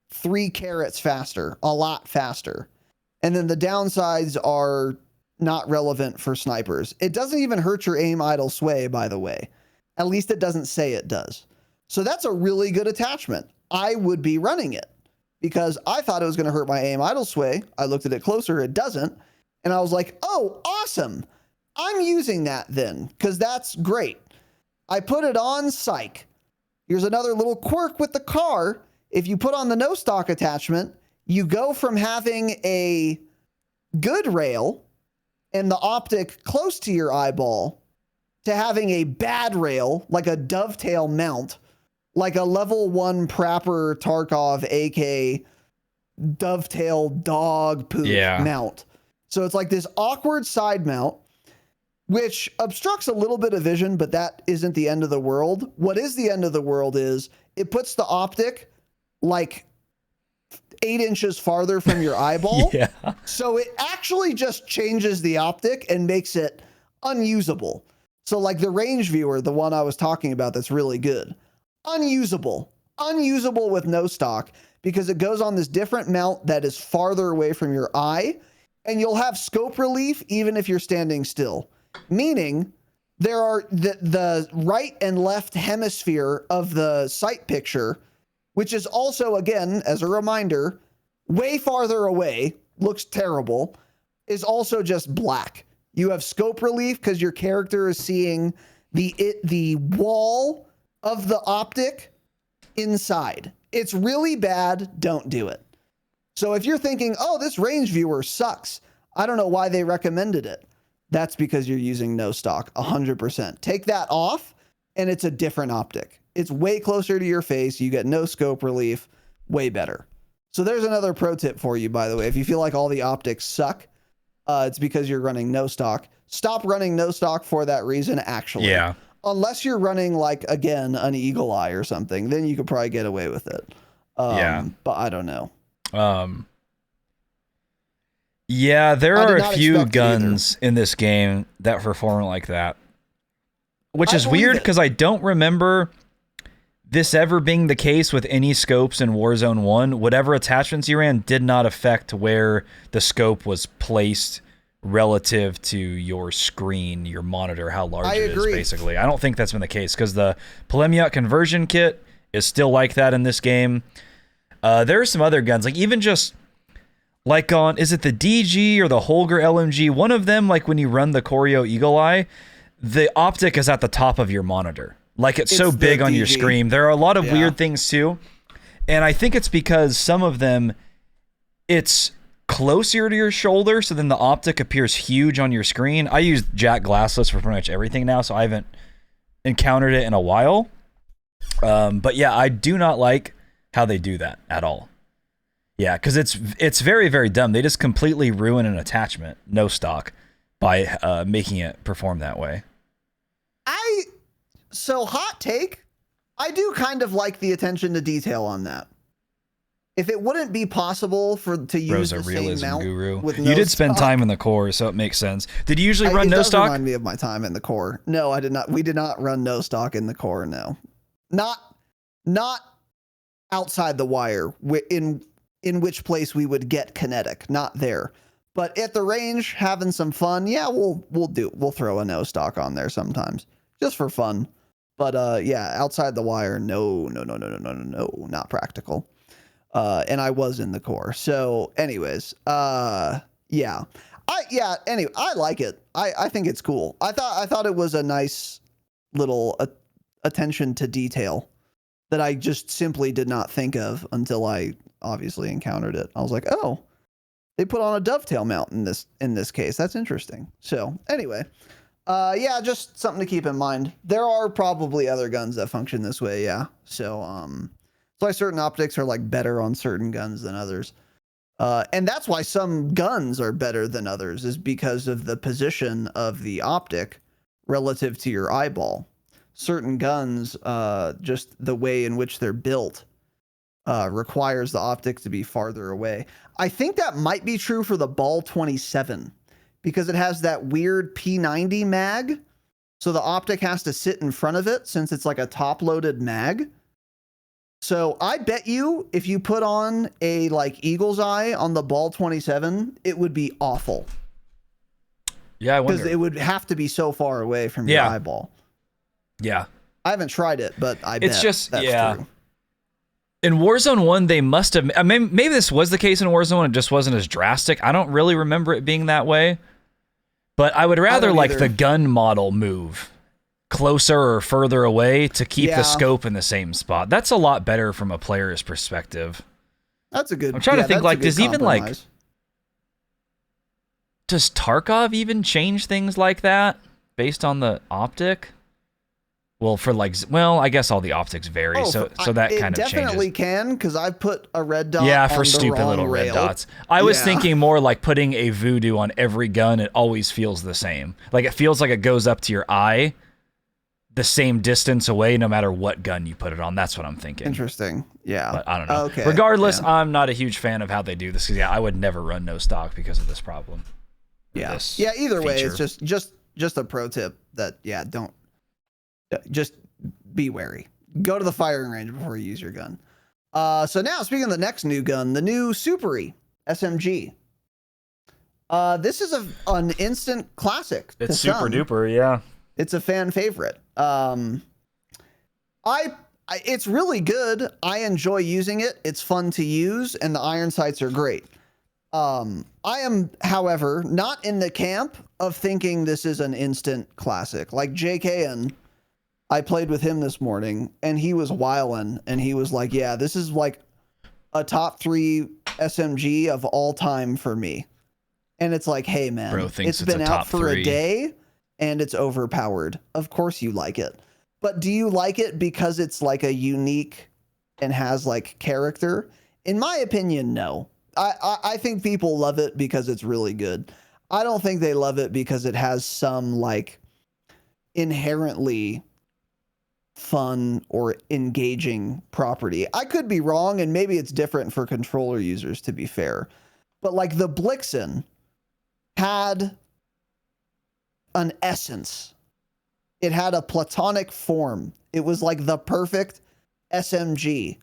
3 carats faster, a lot faster. And then the downsides are not relevant for snipers. It doesn't even hurt your aim idle sway, by the way. At least it doesn't say it does. So that's a really good attachment. I would be running it because I thought it was going to hurt my aim idle sway. I looked at it closer. It doesn't. And I was like, oh, awesome. I'm using that then, because that's great. I put it on, psych. Here's another little quirk with the car. If you put on the no stock attachment, you go from having a good rail and the optic close to your eyeball to having a bad rail, like a dovetail mount, like a level 1 Prapor Tarkov AK dovetail dog poop mount. So it's like this awkward side mount, which obstructs a little bit of vision, but that isn't the end of the world. What is the end of the world is it puts the optic like 8 inches farther from your eyeball.
Yeah.
So it actually just changes the optic and makes it unusable. So like the range viewer, the one I was talking about that's really good, unusable with no stock because it goes on this different mount that is farther away from your eye, and you'll have scope relief even if you're standing still. Meaning there are the right and left hemisphere of the sight picture, which is also, again, as a reminder, way farther away, looks terrible, is also just black. You have scope relief because your character is seeing the wall of the optic inside. It's really bad. Don't do it. So if you're thinking, oh, this range viewer sucks, I don't know why they recommended it. That's because you're using no stock 100%. Take that off and it's a different optic. It's way closer to your face. You get no scope relief, way better. So there's another pro tip for you, by the way. If you feel like all the optics suck, it's because you're running no stock. Stop running no stock for that reason, actually.
Yeah.
Unless you're running, like, again, an eagle eye or something, then you could probably get away with it. But I don't know.
Yeah, there are a few guns in this game that perform like that. Which is weird because I don't remember this ever being the case with any scopes in Warzone 1. Whatever attachments you ran did not affect where the scope was placed relative to your screen, your monitor, how large it is, basically. I don't think that's been the case because the Polemiot conversion kit is still like that in this game. There are some other guns, like even just like on, is it the DG or the Holger LMG? One of them, like when you run the Choreo Eagle Eye, the optic is at the top of your monitor. Like it's so big on your screen. There are a lot of weird things too. And I think it's because some of them, it's closer to your shoulder, so then the optic appears huge on your screen. I use Jack glassless for pretty much everything now, so I haven't encountered it in a while. But yeah, I do not like how they do that at all. Yeah, because it's very, very dumb. They just completely ruin an attachment, no stock, by making it perform that way.
So hot take, I do kind of like the attention to detail on that. If it wouldn't be possible to use the same mount
guru.
With no
You did spend
stock,
time in the core, so it makes sense. Did you usually run no stock?
Remind me of my time in the core. No, I did not. We did not run no stock in the core. No, not outside the wire. In which place we would get kinetic, not there. But at the range, having some fun. Yeah, we'll throw a no stock on there sometimes just for fun. But yeah, outside the wire, no, not practical. And I was in the core. So anyways, yeah. Anyway, I like it. I think it's cool. I thought it was a nice little attention to detail that I just simply did not think of until I obviously encountered it. I was like, oh, they put on a dovetail mount in this case. That's interesting. So anyway, yeah, just something to keep in mind. There are probably other guns that function this way. Yeah. So, that's why certain optics are like better on certain guns than others. And that's why some guns are better than others, is because of the position of the optic relative to your eyeball. Certain guns, just the way in which they're built, requires the optic to be farther away. I think that might be true for the Ball 27 because it has that weird P90 mag. So the optic has to sit in front of it since it's like a top-loaded mag. So I bet you if you put on a like Eagle's Eye on the Ball 27, it would be awful.
Yeah, I wonder.
Because it would have to be so far away from your eyeball.
Yeah.
I haven't tried it, but I bet
that's true. In Warzone 1, they must have... maybe this was the case in Warzone, it just wasn't as drastic. I don't really remember it being that way. But I would rather like the gun model move closer or further away to keep the scope in the same spot. That's a lot better from a player's perspective.
That's a good...
I'm trying to think, like, does even, like... Does Tarkov even change things like that based on the optic? Well, for like, well, I guess all the optics vary, so that kind of changes. It definitely
can, because I've put a red dot.
Yeah,
on
for
the
stupid
wrong
little
rail.
red dots. I was thinking more like putting a voodoo on every gun. It always feels the same. Like it feels like it goes up to your eye, the same distance away, no matter what gun you put it on. That's what I'm thinking.
Interesting. Yeah.
But I don't know.
Okay.
Regardless, I'm not a huge fan of how they do this. Because I would never run no stock because of this problem.
Yeah. Yeah. Either way, it's just a pro tip that don't just be wary. Go to the firing range before you use your gun. So now, speaking of the next new gun, the new Super SMG. This is an instant classic.
It's super duper, yeah.
It's a fan favorite. It's really good. I enjoy using it. It's fun to use, and the iron sights are great. I am, however, not in the camp of thinking this is an instant classic. Like JK, and I played with him this morning, and he was wildin', and he was like, yeah, this is like a top 3 SMG of all time for me. And it's like, hey, man,
Bro thinks
it's been out for a day, and it's overpowered. Of course you like it. But do you like it because it's like a unique and has like character? In my opinion, no. I think people love it because it's really good. I don't think they love it because it has some like inherently fun or engaging property. I could be wrong, and maybe it's different for controller users, to be fair. But like the Blixen had an essence. It had a platonic form. It was like the perfect SMG.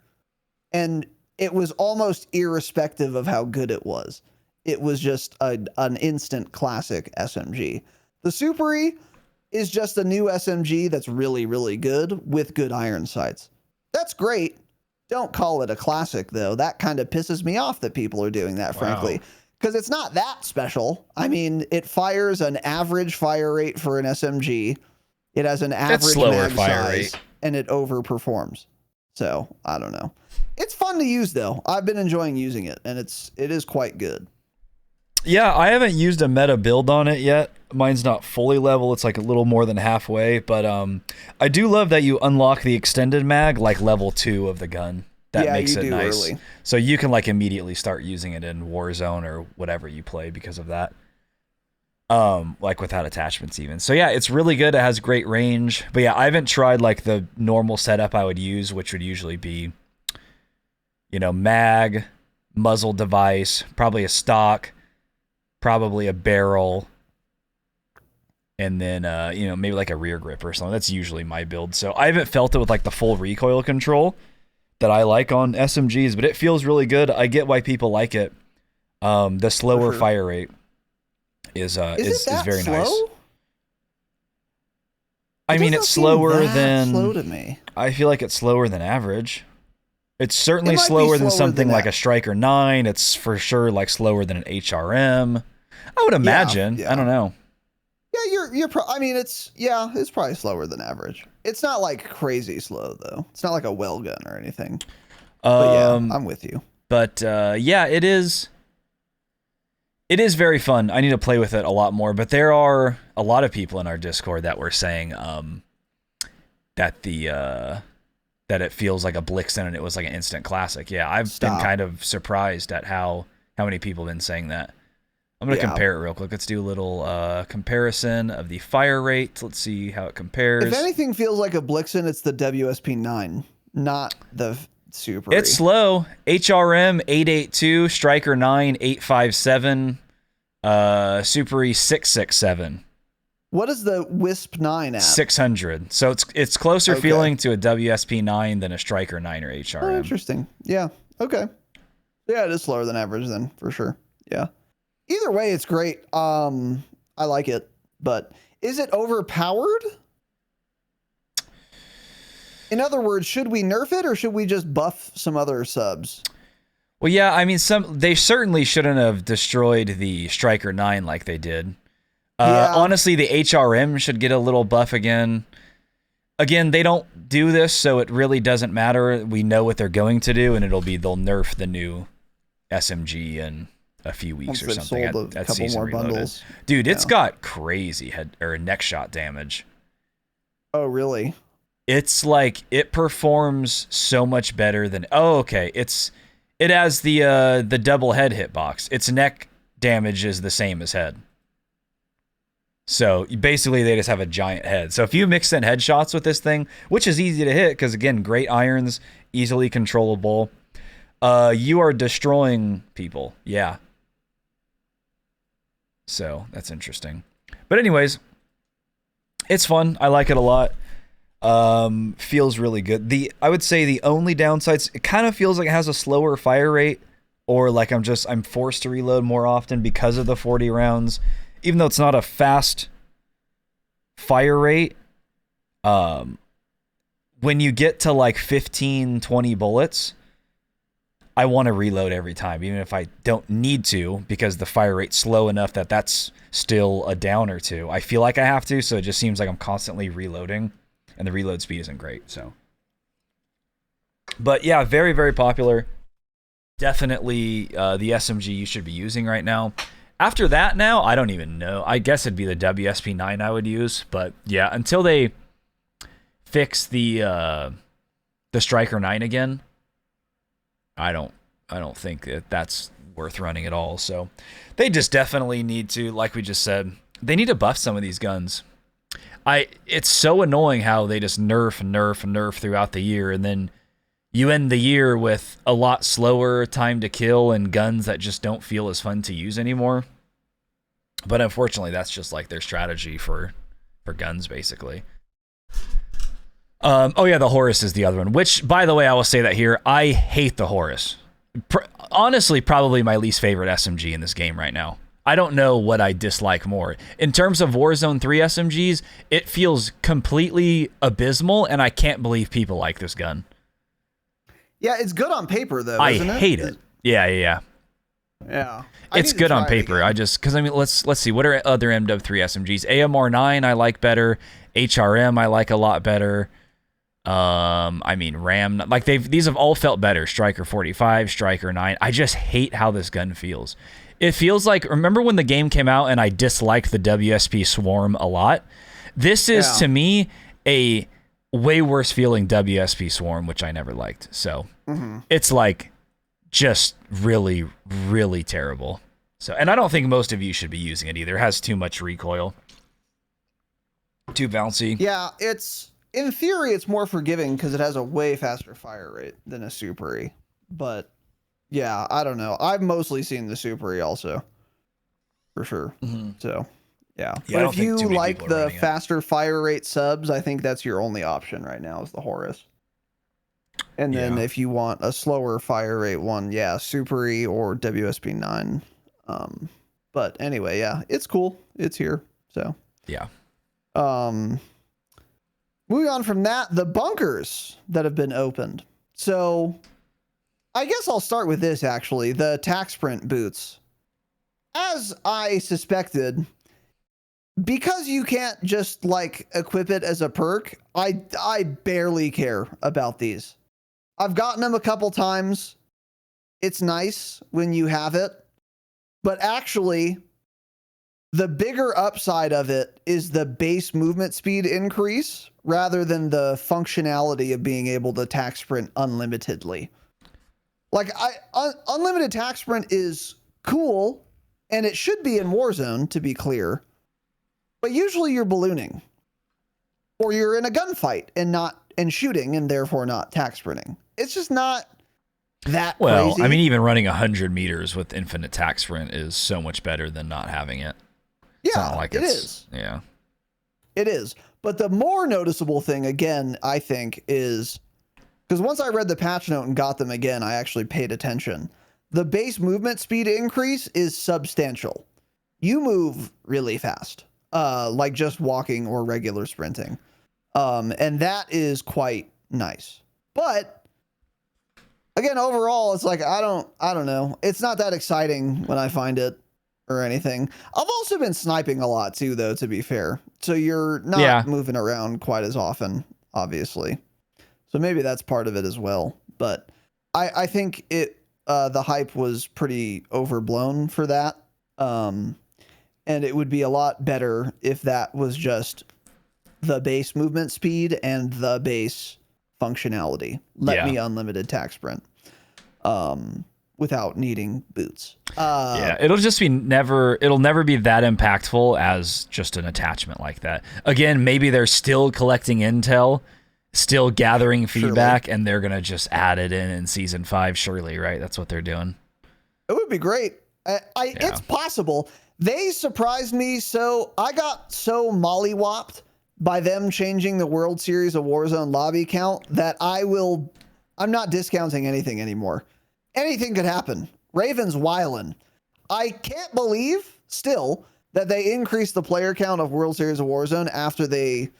And it was almost irrespective of how good it was. It was just an instant classic SMG. The Super E is just a new SMG that's really, really good with good iron sights. That's great. Don't call it a classic, though. That kind of pisses me off that people are doing that, frankly. Because it's not that special. I mean, it fires an average fire rate for an SMG. It has an average mag size, and it overperforms. So, I don't know. It's fun to use, though. I've been enjoying using it, and it is quite good.
Yeah, I haven't used a meta build on it yet. Mine's not fully level. It's like a little more than halfway. But I do love that you unlock the extended mag like level 2 of the gun. That makes it nice. Early. So you can like immediately start using it in Warzone or whatever you play because of that. Like without attachments even. So yeah, it's really good. It has great range. But yeah, I haven't tried like the normal setup I would use, which would usually be, you know, mag, muzzle device, probably a stock, probably a barrel, and then you know, maybe like a rear grip or something. That's usually my build. So I haven't felt it with like the full recoil control that I like on SMGs, but it feels really good. I get why people like it. The slower fire rate is very slow? Nice. I mean, it's slower than
slow to me.
I feel like it's slower than average. It's certainly slower than something like a Striker 9. It's for sure like slower than an HRM. I would imagine. Yeah. I don't know.
Yeah, I mean, it's probably slower than average. It's not like crazy slow though. It's not like a well gun or anything. But yeah, I'm with you.
But yeah, it is very fun. I need to play with it a lot more, but there are a lot of people in our Discord that were saying that that it feels like a Blixen and it was like an instant classic. Yeah, I've been kind of surprised at how many people have been saying that. I'm going to compare it real quick. Let's do a little comparison of the fire rate. Let's see how it compares.
If anything feels like a Blixen, it's the WSP9, not the Super.
It's slow. HRM 882, Striker 9 857, Super E 667.
What is the Wisp 9 at?
600. So it's closer feeling to a WSP 9 than a Striker 9 or HRM.
Oh, interesting. Yeah. Okay. Yeah, it is slower than average then, for sure. Yeah. Either way, it's great. I like it, but is it overpowered? In other words, should we nerf it or should we just buff some other subs?
Well, yeah, I mean, they certainly shouldn't have destroyed the Striker 9 like they did. Honestly, the HRM should get a little buff again. Again, they don't do this, so it really doesn't matter. We know what they're going to do, and they'll nerf the new SMG in a few weeks or something at Season Reloaded. Bundles. Dude, it's got crazy neck shot damage.
Oh, really?
It's like it performs so much better than it has the double head hitbox. Its neck damage is the same as head. So basically they just have a giant head. So if you mix in headshots with this thing, which is easy to hit because again, great irons, easily controllable, you are destroying people. Yeah. So that's interesting. But anyways, it's fun. I like it a lot. Feels really good. I would say the only downsides, it kind of feels like it has a slower fire rate, or like I'm forced to reload more often because of the 40 rounds. Even though it's not a fast fire rate, when you get to like 15, 20 bullets, I want to reload every time, even if I don't need to, because the fire rate's slow enough that that's still a down or two. I feel like I have to, so it just seems like I'm constantly reloading, and the reload speed isn't great. So, but yeah, very, very popular. Definitely the SMG you should be using right now. After that, now, I don't even know. I guess it'd be the WSP9 I would use, but yeah, until they fix the Striker 9 again, I don't think that's worth running at all. So they just definitely need to, like we just said, they need to buff some of these guns. It's so annoying how they just nerf throughout the year, and then you end the year with a lot slower time to kill and guns that just don't feel as fun to use anymore. But unfortunately, that's just like their strategy for guns, basically. Oh yeah, the Horus is the other one, which, by the way, I will say that here, I hate the Horus. Honestly, probably my least favorite SMG in this game right now. I don't know what I dislike more. In terms of Warzone 3 SMGs, it feels completely abysmal, and I can't believe people like this gun.
Yeah, it's good on paper, though, isn't it?
I hate it. Yeah. It's good on paper. Because I mean, let's see. What are other MW3 SMGs? AMR9 I like better. HRM I like a lot better. I mean, RAM, like these have all felt better. Striker 45, Striker 9. I just hate how this gun feels. It feels like, remember when the game came out and I disliked the WSP Swarm a lot? This is, to me, a way worse feeling WSP Swarm, which I never liked. So it's like just really, really terrible. So, and I don't think most of you should be using it either. It has too much recoil. Too bouncy.
Yeah, in theory, it's more forgiving because it has a way faster fire rate than a Super E. But yeah, I don't know. I've mostly seen the Super E also, for sure. So yeah, but if you like the faster fire rate subs, I think that's your only option right now is the Horus. And then if you want a slower fire rate one, yeah, Super E or WSP 9. But anyway, yeah, it's cool. It's here. So
yeah.
Moving on from that, the bunkers that have been opened. So I guess I'll start with this, actually. The tax print boots. As I suspected, because you can't just, like, equip it as a perk, I barely care about these. I've gotten them a couple times. It's nice when you have it. But actually, the bigger upside of it is the base movement speed increase rather than the functionality of being able to tax sprint unlimitedly. Like, unlimited tax sprint is cool, and it should be in Warzone, to be clear. But usually you're ballooning. Or you're in a gunfight and shooting, and therefore not tax sprinting. It's just not that crazy.
I mean, even running 100 meters with infinite tax sprint is so much better than not having it.
Yeah, it is.
Yeah.
It is. But the more noticeable thing, again, I think, is... Because once I read the patch note and got them again, I actually paid attention. The base movement speed increase is substantial. You move really fast. Like just walking or regular sprinting. And that is quite nice. But again, overall, it's like I don't know. It's not that exciting when I find it or anything. I've also been sniping a lot too, though, to be fair. So you're not moving around quite as often, obviously. So maybe that's part of it as well. But I think the hype was pretty overblown for that. And it would be a lot better if that was just the base movement speed and the base functionality. Let me unlimited tack sprint without needing boots.
It'll just be it'll never be that impactful as just an attachment like that. Again, maybe they're still collecting intel, still gathering feedback, and they're going to just add it in season 5. Surely, right? That's what they're doing.
It would be great. It's possible. They surprised me. So I got so mollywopped by them changing the World Series of Warzone lobby count that I'm not discounting anything anymore. Anything could happen. Raven's wildin'. I can't believe still that they increased the player count of World Series of Warzone after they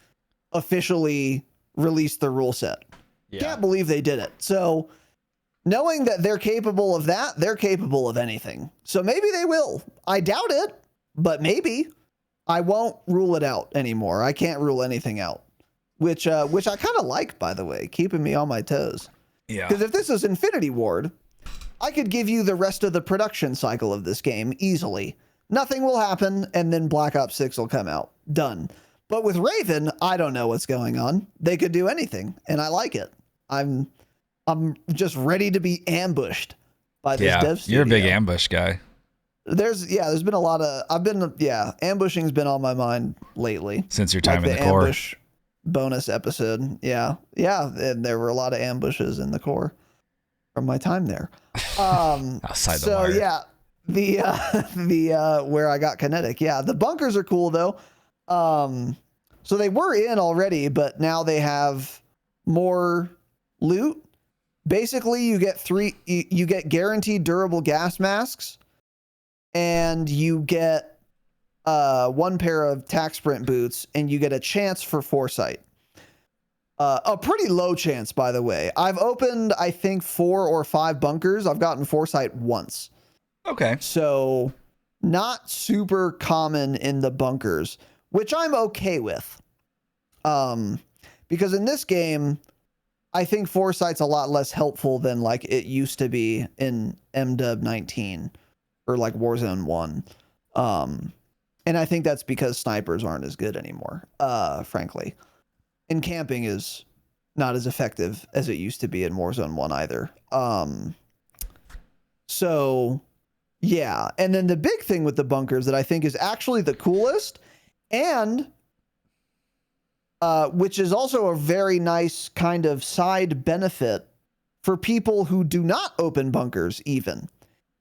officially released the rule set. Can't believe they did it. So knowing that they're capable of that, they're capable of anything. So maybe they will. I doubt it, but maybe. I won't rule it out anymore. I can't rule anything out, which I kind of like, by the way, keeping me on my toes.
Yeah.
Because if this is Infinity Ward, I could give you the rest of the production cycle of this game easily. Nothing will happen, and then Black Ops 6 will come out. Done. But with Raven, I don't know what's going on. They could do anything, and I like it. I'm just ready to be ambushed by this dev studio.
You're a big ambush guy.
There's been a lot of ambushing's been on my mind lately
since your time in the core.
Ambush bonus episode. Yeah, and there were a lot of ambushes in the core from my time there.
Outside the wire.
So yeah, the where I got kinetic. Yeah, the bunkers are cool though. So they were in already, but now they have more loot. Basically, you get guaranteed durable gas masks. And you get 1 pair of tack sprint boots, and you get a chance for foresight. A pretty low chance, by the way. I've opened, I think, 4 or 5 bunkers. I've gotten foresight once.
Okay.
So not super common in the bunkers, which I'm okay with. Because in this game, I think foresight's a lot less helpful than like it used to be in MW 19. Or like Warzone 1. And I think that's because snipers aren't as good anymore, frankly. And camping is not as effective as it used to be in Warzone 1 either. So, yeah. And then the big thing with the bunkers that I think is actually the coolest, and which is also a very nice kind of side benefit for people who do not open bunkers even,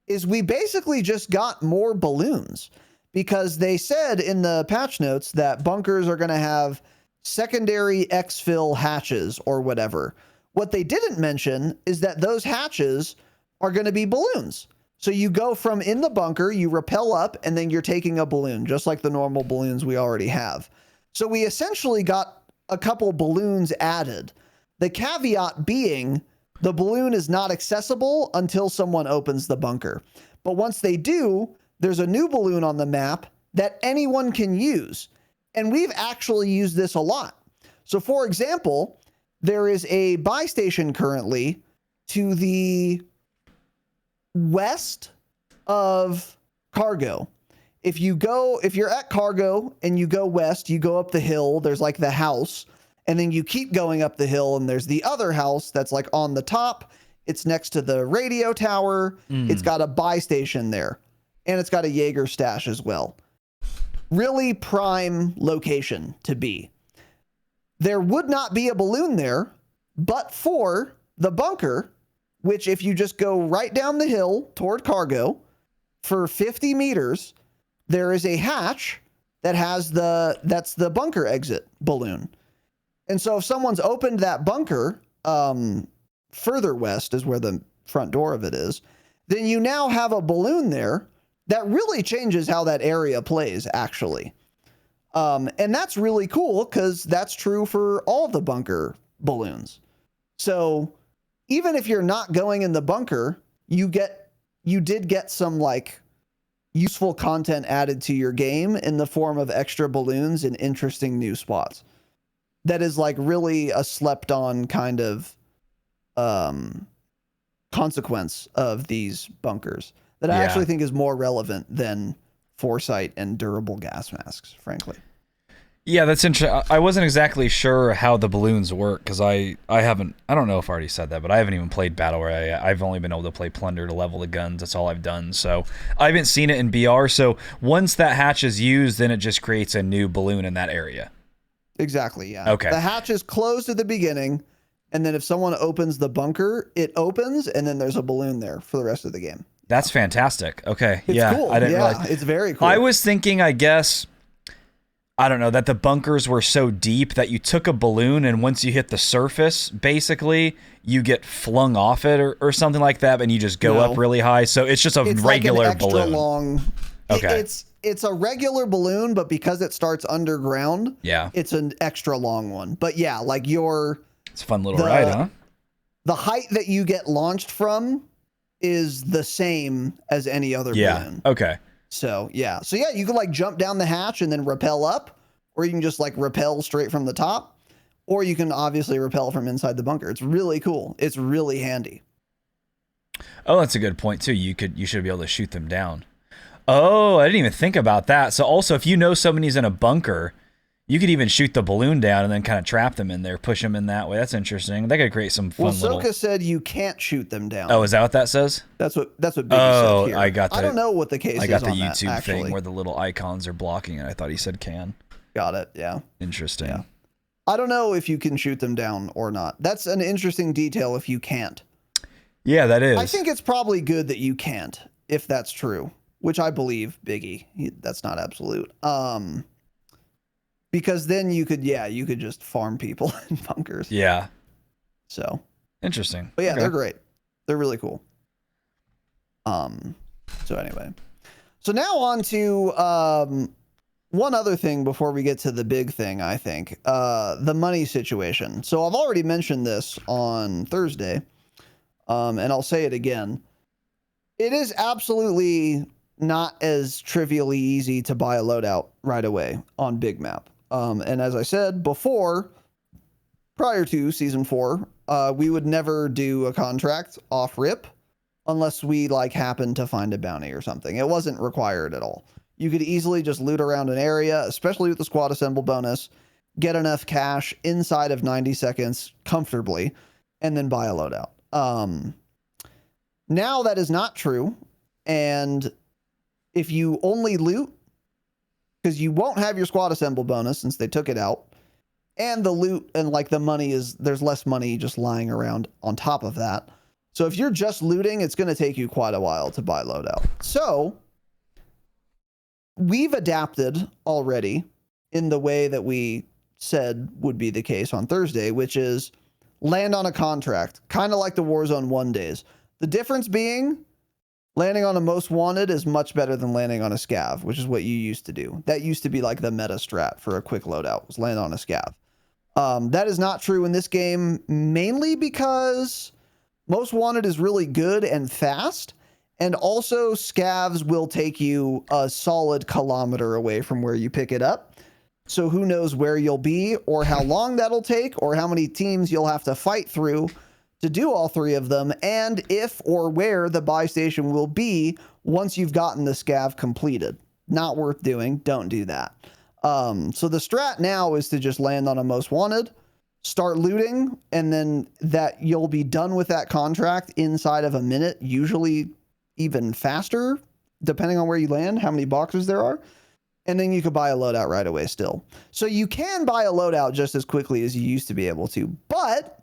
is we basically just got more balloons, because they said in the patch notes that bunkers are going to have secondary exfil hatches or whatever. What they didn't mention is that those hatches are going to be balloons. So you go from in the bunker, you rappel up, and then you're taking a balloon, just like the normal balloons we already have. So we essentially got a couple balloons added. The caveat being, the balloon is not accessible until someone opens the bunker. But once they do, there's a new balloon on the map that anyone can use. And we've actually used this a lot. So for example, there is a buy station currently to the west of Cargo. If you're at Cargo and you go west, you go up the hill, there's like the house. And then you keep going up the hill, and there's the other house that's like on the top. It's next to the radio tower. It's got a buy station there, and it's got a Jaeger stash as well. Really prime location to be. There would not be a balloon there, but for the bunker, which if you just go right down the hill toward Cargo for 50 meters, there is a hatch that has that's the bunker exit balloon. And so if someone's opened that bunker, further west is where the front door of it is, then you now have a balloon there that really changes how that area plays, actually. And that's really cool, because that's true for all the bunker balloons. So even if you're not going in the bunker, you did get some like useful content added to your game in the form of extra balloons and interesting new spots. That is like really a slept on kind of consequence of these bunkers that I actually think is more relevant than foresight and durable gas masks, frankly.
Yeah, that's interesting. I wasn't exactly sure how the balloons work because I don't know if I already said that, but I haven't even played Battle Royale. I've only been able to play Plunder to level the guns. That's all I've done. So I haven't seen it in BR. So once that hatch is used, then it just creates a new balloon in that area.
Exactly, yeah.
Okay.
The hatch is closed at the beginning, and then if someone opens the bunker, it opens, and then there's a balloon there for the rest of the game.
That's fantastic. Okay.
It's cool.
I didn't realize.
It's very cool.
I was thinking, I guess, I don't know, that the bunkers were so deep that you took a balloon and once you hit the surface, basically, you get flung off it or something like that, and you just go up really high. So it's just a regular
like an extra
balloon.
Long,
okay.
It's a regular balloon, but because it starts underground, it's an extra long one. But yeah, like
it's a fun little ride, huh?
The height that you get launched from is the same as any other balloon.
Okay.
So yeah, you can like jump down the hatch and then rappel up, or you can just like rappel straight from the top, or you can obviously rappel from inside the bunker. It's really cool. It's really handy.
Oh, that's a good point too. You should be able to shoot them down. Oh, I didn't even think about that. So also, if you know somebody's in a bunker, you could even shoot the balloon down and then kind of trap them in there, push them in that way. That's interesting. That could create some fun little...
Soka said you can't shoot them down.
Oh, is that what that says?
That's what Biggie said here.
I got that.
I don't know what the case is on that,
I got the YouTube
actually.
thing where the little icons are blocking it. I thought he said can.
Got it, yeah.
Interesting.
Yeah. I don't know if you can shoot them down or not. That's an interesting detail if you can't.
Yeah, that is.
I think it's probably good that you can't, if that's true. Which I believe, Biggie. That's not absolute. Because then you could just farm people in bunkers.
Yeah.
So.
Interesting.
But yeah, they're great. They're really cool. So anyway. So now on to one other thing before we get to the big thing, I think. The money situation. So I've already mentioned this on Thursday. And I'll say it again. It is absolutely not as trivially easy to buy a loadout right away on Big Map. And as I said before, prior to Season 4, we would never do a contract off rip unless we like happened to find a bounty or something. It wasn't required at all. You could easily just loot around an area, especially with the squad assemble bonus, get enough cash inside of 90 seconds comfortably, and then buy a loadout. Now that is not true. And if you only loot, because you won't have your squad assemble bonus since they took it out, and the loot and like the money there's less money just lying around on top of that. So if you're just looting, it's going to take you quite a while to buy loadout. So we've adapted already in the way that we said would be the case on Thursday, which is land on a contract, kind of like the Warzone 1 days. The difference being landing on a most wanted is much better than landing on a scav, which is what you used to do. That used to be like the meta strat for a quick loadout, was land on a scav. That is not true in this game, mainly because most wanted is really good and fast, and also scavs will take you a solid kilometer away from where you pick it up. So who knows where you'll be or how long that'll take or how many teams you'll have to fight through to do all three of them, and if or where the buy station will be once you've gotten the scav completed. Not worth doing. Don't do that. So the strat now is to just land on a most wanted, start looting, and then that you'll be done with that contract inside of a minute, usually even faster, depending on where you land, how many boxes there are. And then you could buy a loadout right away still. So you can buy a loadout just as quickly as you used to be able to, but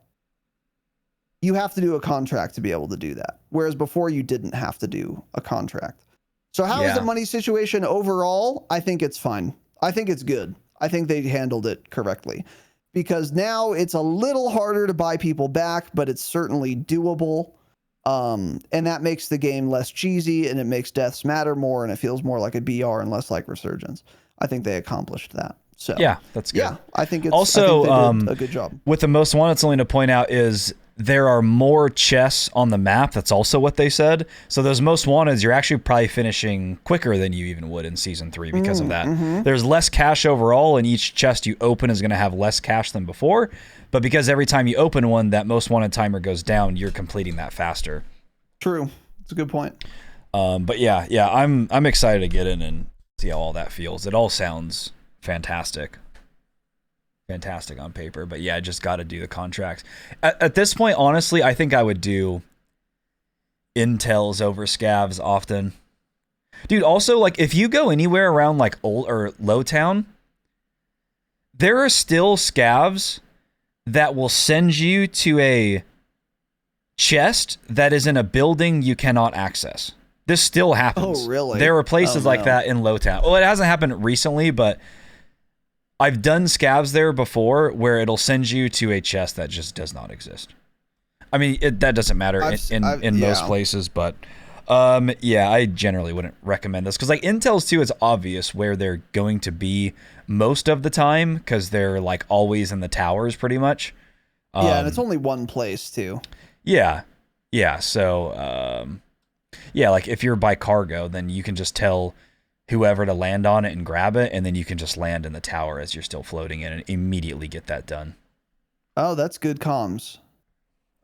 you have to do a contract to be able to do that. Whereas before you didn't have to do a contract. So how is the money situation overall? I think it's fine. I think it's good. I think they handled it correctly because now it's a little harder to buy people back, but it's certainly doable. And that makes the game less cheesy and it makes deaths matter more and it feels more like a BR and less like Resurgence. I think they accomplished that. So
yeah, that's good.
Yeah, I think it's
also
I think they did a good job.
With the most wanted, something to point out is there are more chests on the map. That's also what they said. So those most wanteds, you're actually probably finishing quicker than you even would in season 3 because of that. There's less cash overall, and each chest you open is going to have less cash than before. But because every time you open one, that most wanted timer goes down, you're completing that faster.
True. That's a good point.
But yeah, I'm excited to get in and see how all that feels. It all sounds fantastic. Fantastic on paper, but yeah, I just got to do the contracts. At this point, honestly, I think I would do intels over scavs often. Dude, also, like, if you go anywhere around, like, Old or Low Town, there are still scavs that will send you to a chest that is in a building you cannot access. This still happens.
Oh, really?
There are places like that in Low Town. Well, it hasn't happened recently, but I've done scavs there before where it'll send you to a chest that just does not exist. I mean, that doesn't matter in most places, but yeah, I generally wouldn't recommend this because like Intels too, it's obvious where they're going to be most of the time because they're like always in the towers pretty much.
Yeah, and it's only one place too.
Yeah. So yeah, like if you're by cargo, then you can just tell whoever to land on it and grab it, and then you can just land in the tower as you're still floating in and immediately get that done.
Oh, that's good comms.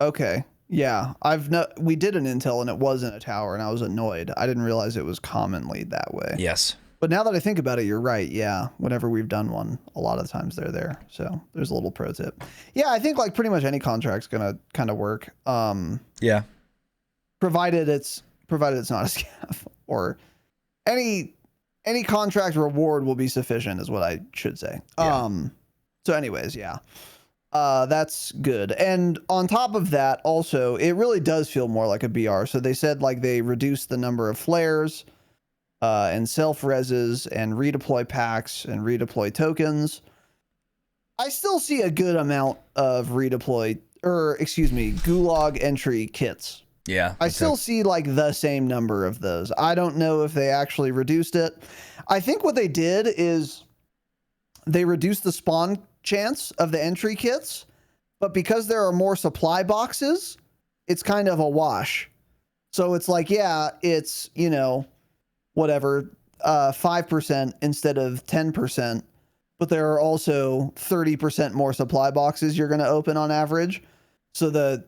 Okay. Yeah, we did an intel and it was in a tower and I was annoyed. I didn't realize it was commonly that way.
Yes.
But now that I think about it, you're right. Yeah, whenever we've done one, a lot of times they're there. So there's a little pro tip. Yeah, I think like pretty much any contract's gonna kind of work.
Yeah.
Provided it's not a scav or any contract reward will be sufficient is what I should say.
Yeah.
So anyways, yeah. That's good. And on top of that, also, it really does feel more like a BR. So they said like they reduced the number of flares, and self-reses and redeploy packs and redeploy tokens. I still see a good amount of gulag entry kits.
Yeah.
I still see like the same number of those. I don't know if they actually reduced it. I think what they did is they reduced the spawn chance of the entry kits, but because there are more supply boxes, it's kind of a wash. So it's like, yeah, it's, whatever, 5% instead of 10%, but there are also 30% more supply boxes you're going to open on average. So the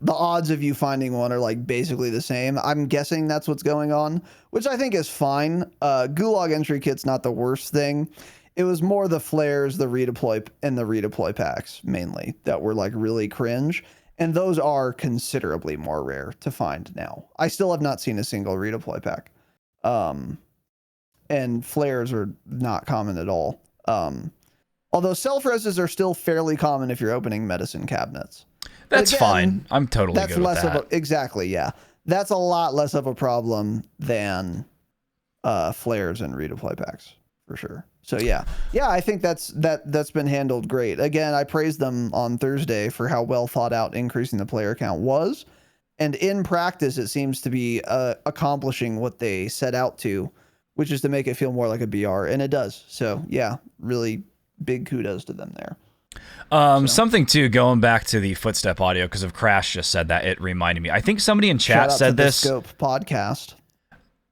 odds of you finding one are like basically the same. I'm guessing that's what's going on, which I think is fine. Gulag entry kit's not the worst thing. It was more the flares, the redeploy packs mainly that were like really cringe. And those are considerably more rare to find now. I still have not seen a single redeploy pack. And flares are not common at all. Although self-reses are still fairly common if you're opening medicine cabinets.
That's fine. I'm totally good with that.
Exactly, yeah. That's a lot less of a problem than flares and redeploy packs, for sure. So yeah, I think that's been handled great. Again, I praised them on Thursday for how well thought out increasing the player count was. And in practice, it seems to be accomplishing what they set out to, which is to make it feel more like a BR. And it does. So yeah, really big kudos to them there.
Something too, going back to the footstep audio, because of Crash just said that, it reminded me. I think somebody in chat said this.
The Scope podcast.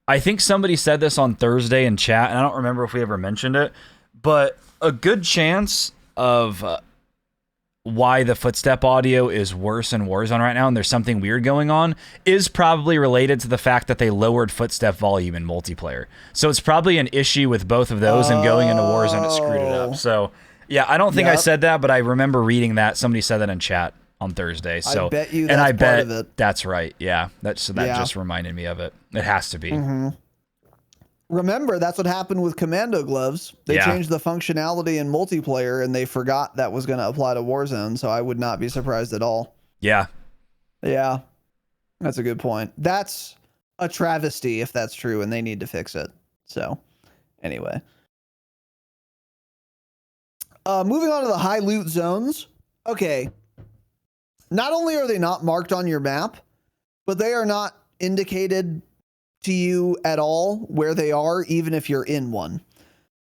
I think somebody said this on Thursday in chat, and I don't remember if we ever mentioned it, but a good chance of why the footstep audio is worse in Warzone right now, and there's something weird going on, is probably related to the fact that they lowered footstep volume in multiplayer. So it's probably an issue with both of those, and going into Warzone, it screwed it up. So yeah, I don't think I said that, but I remember reading that. Somebody said that in chat on Thursday. So
I bet you that's part of it.
That's right. Yeah. That just reminded me of it. It has to be.
Mm-hmm. Remember, that's what happened with commando gloves. They changed the functionality in multiplayer and they forgot that was going to apply to Warzone. So I would not be surprised at all.
Yeah.
Yeah. That's a good point. That's a travesty if that's true, and they need to fix it. So anyway. Moving on to the high loot zones. Okay. Not only are they not marked on your map, but they are not indicated to you at all where they are, even if you're in one.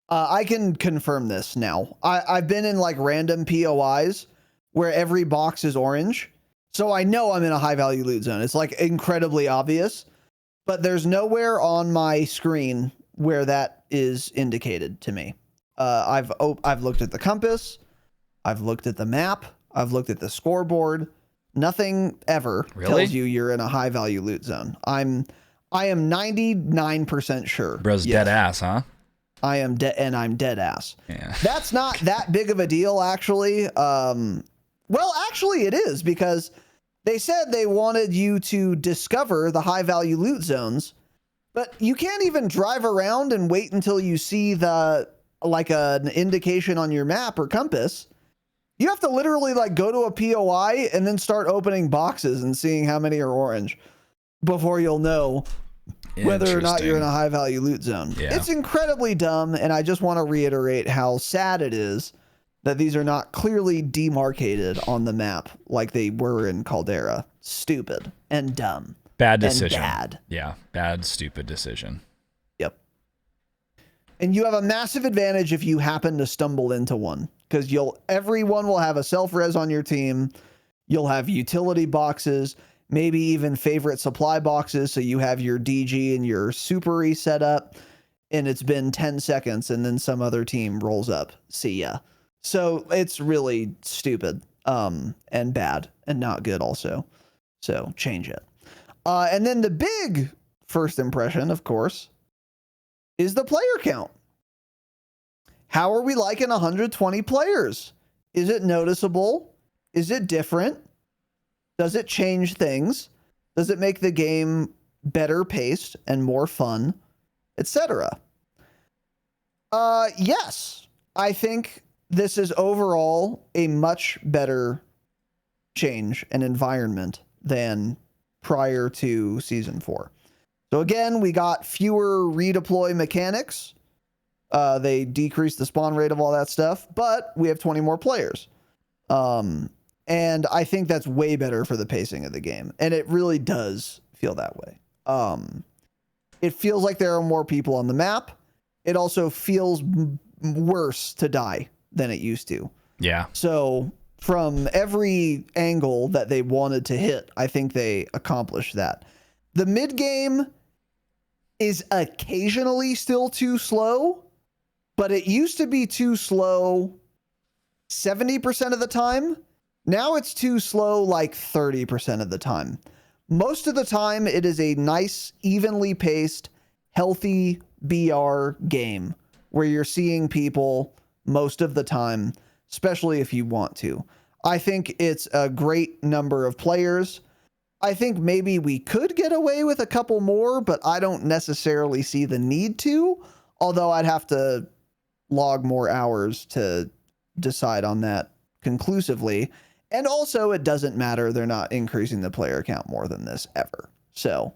I can confirm this now. I've been in like random POIs where every box is orange, So I know I'm in a high value loot zone. It's like incredibly obvious, but there's nowhere on my screen where that is indicated to me. I've looked at the compass, I've looked at the map, I've looked at the scoreboard. Nothing ever tells you you're in a high value loot zone. I am 99% sure.
Bro's dead ass, huh?
I am dead, and I'm dead ass.
Yeah.
That's not that big of a deal, actually. Well, actually, it is, because they said they wanted you to discover the high value loot zones, but you can't even drive around and wait until you see an indication on your map or compass. You have to literally go to a POI and then start opening boxes and seeing how many are orange before you'll know whether or not you're in a high value loot zone. Yeah. It's incredibly dumb, and I just want to reiterate how sad it is that these are not clearly demarcated on the map like they were in Caldera. Stupid and dumb.
Bad decision.
And bad.
Yeah, bad, stupid decision.
Yep. And you have a massive advantage if you happen to stumble into one, because everyone will have a self-res on your team. You'll have utility boxes, maybe even favorite supply boxes, so you have your DG and your super set up, and it's been 10 seconds, and then some other team rolls up. See ya. So it's really stupid and bad and not good also. So change it. And then the big first impression, of course, is the player count. How are we liking 120 players? Is it noticeable? Is it different? Does it change things? Does it make the game better paced and more fun, etc.? Yes. I think this is overall a much better change and environment than prior to Season 4. So again, we got fewer redeploy mechanics. They decreased the spawn rate of all that stuff, but we have 20 more players. And I think that's way better for the pacing of the game. And it really does feel that way. It feels like there are more people on the map. It also feels worse to die than it used to.
Yeah.
So from every angle that they wanted to hit, I think they accomplished that. The mid game is occasionally still too slow, but it used to be too slow 70% of the time. Now it's too slow 30% of the time. Most of the time, it is a nice, evenly paced, healthy BR game where you're seeing people most of the time, especially if you want to. I think it's a great number of players. I think maybe we could get away with a couple more, but I don't necessarily see the need to, although I'd have to log more hours to decide on that conclusively. And also, it doesn't matter. They're not increasing the player count more than this ever. So,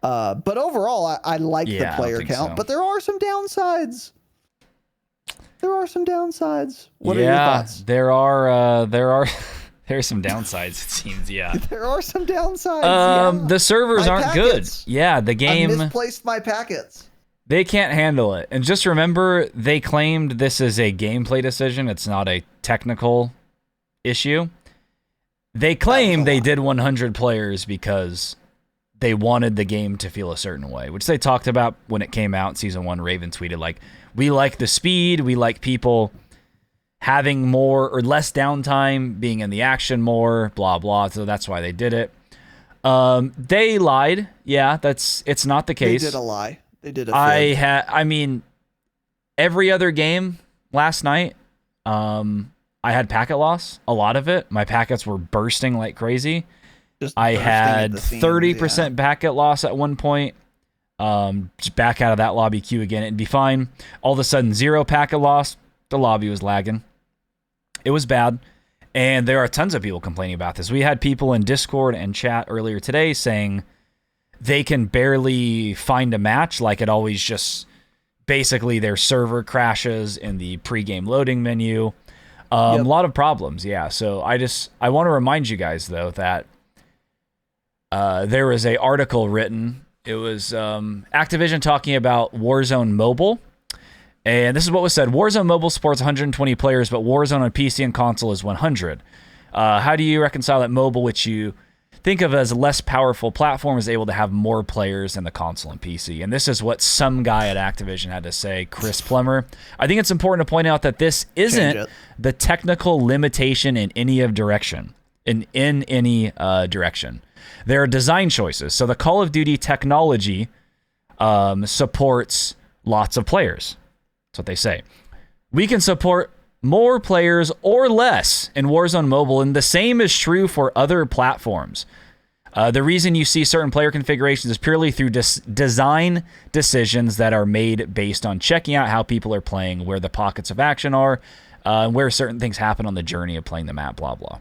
but overall, I like the player count, but there are some downsides. What are your thoughts?
There's some downsides, it seems. Yeah.
There are some downsides.
The servers aren't good. Yeah, the game.
I misplaced my packets.
They can't handle it. And just remember, they claimed this is a gameplay decision. It's not a technical issue. They claim they did 100 players because they wanted the game to feel a certain way, which they talked about when it came out in Season 1. Raven tweeted, we like the speed, we like people having more or less downtime, being in the action more, blah, blah. So that's why they did it. They lied. Yeah, it's not the case.
They did a lie. They did a fib.
Every other game last night, I had packet loss, a lot of it. My packets were bursting like crazy. I had 30% packet loss at one point. Just back out of that lobby queue again, it'd be fine. All of a sudden, 0 packet loss. The lobby was lagging. It was bad. And there are tons of people complaining about this. We had people in Discord and chat earlier today saying they can barely find a match. It always just basically their server crashes in the pregame loading menu. A lot of problems, yeah. So I want to remind you guys, though, that there was an article written. It was Activision talking about Warzone Mobile. And this is what was said. Warzone Mobile supports 120 players, but Warzone on PC and console is 100. How do you reconcile that mobile, which you think of as a less powerful platform, is able to have more players than the console and PC? And this is what some guy at Activision had to say, Chris Plummer. I think it's important to point out that this isn't the technical limitation in any direction. In any direction. There are design choices. So the Call of Duty technology supports lots of players. That's what they say. We can support more players or less in Warzone Mobile, and the same is true for other platforms. The reason you see certain player configurations is purely through design decisions that are made based on checking out how people are playing, where the pockets of action are, and where certain things happen on the journey of playing the map, blah, blah.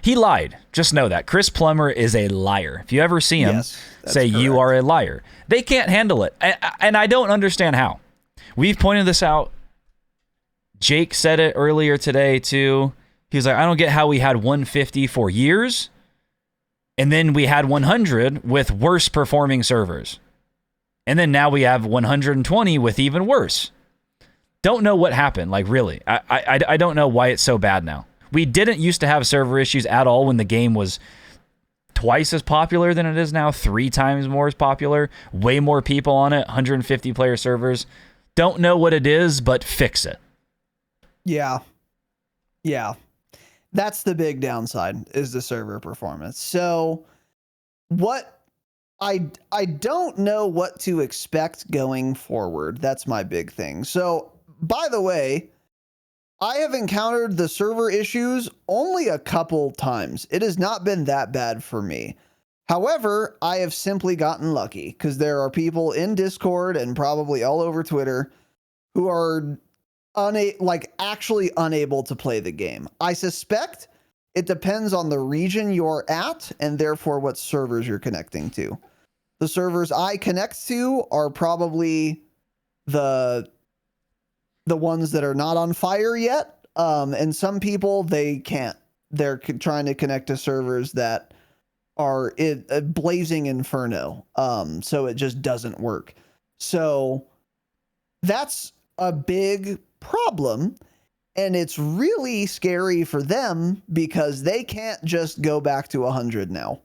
He lied. Just know that. Chris Plummer is a liar. If you ever see him, say correct. You are a liar. They can't handle it, and I don't understand how. We've pointed this out. Jake said it earlier today, too. He was like, I don't get how we had 150 for years, and then we had 100 with worse performing servers. And then now we have 120 with even worse. Don't know what happened, like really. I don't know why it's so bad now. We didn't used to have server issues at all when the game was twice as popular than it is now, 3 times more as popular, way more people on it, 150 player servers. Don't know what it is, but fix it.
Yeah. That's the big downside, is the server performance. So what I don't know what to expect going forward. That's my big thing. So, by the way, I have encountered the server issues only a couple times. It has not been that bad for me. However, I have simply gotten lucky because there are people in Discord and probably all over Twitter who are actually unable to play the game. I suspect it depends on the region you're at and therefore what servers you're connecting to. The servers I connect to are probably the ones that are not on fire yet. And some people, they can't. They're trying to connect to servers that are a blazing inferno. So it just doesn't work. So that's a big problem, and it's really scary for them because they can't just go back to 100 now.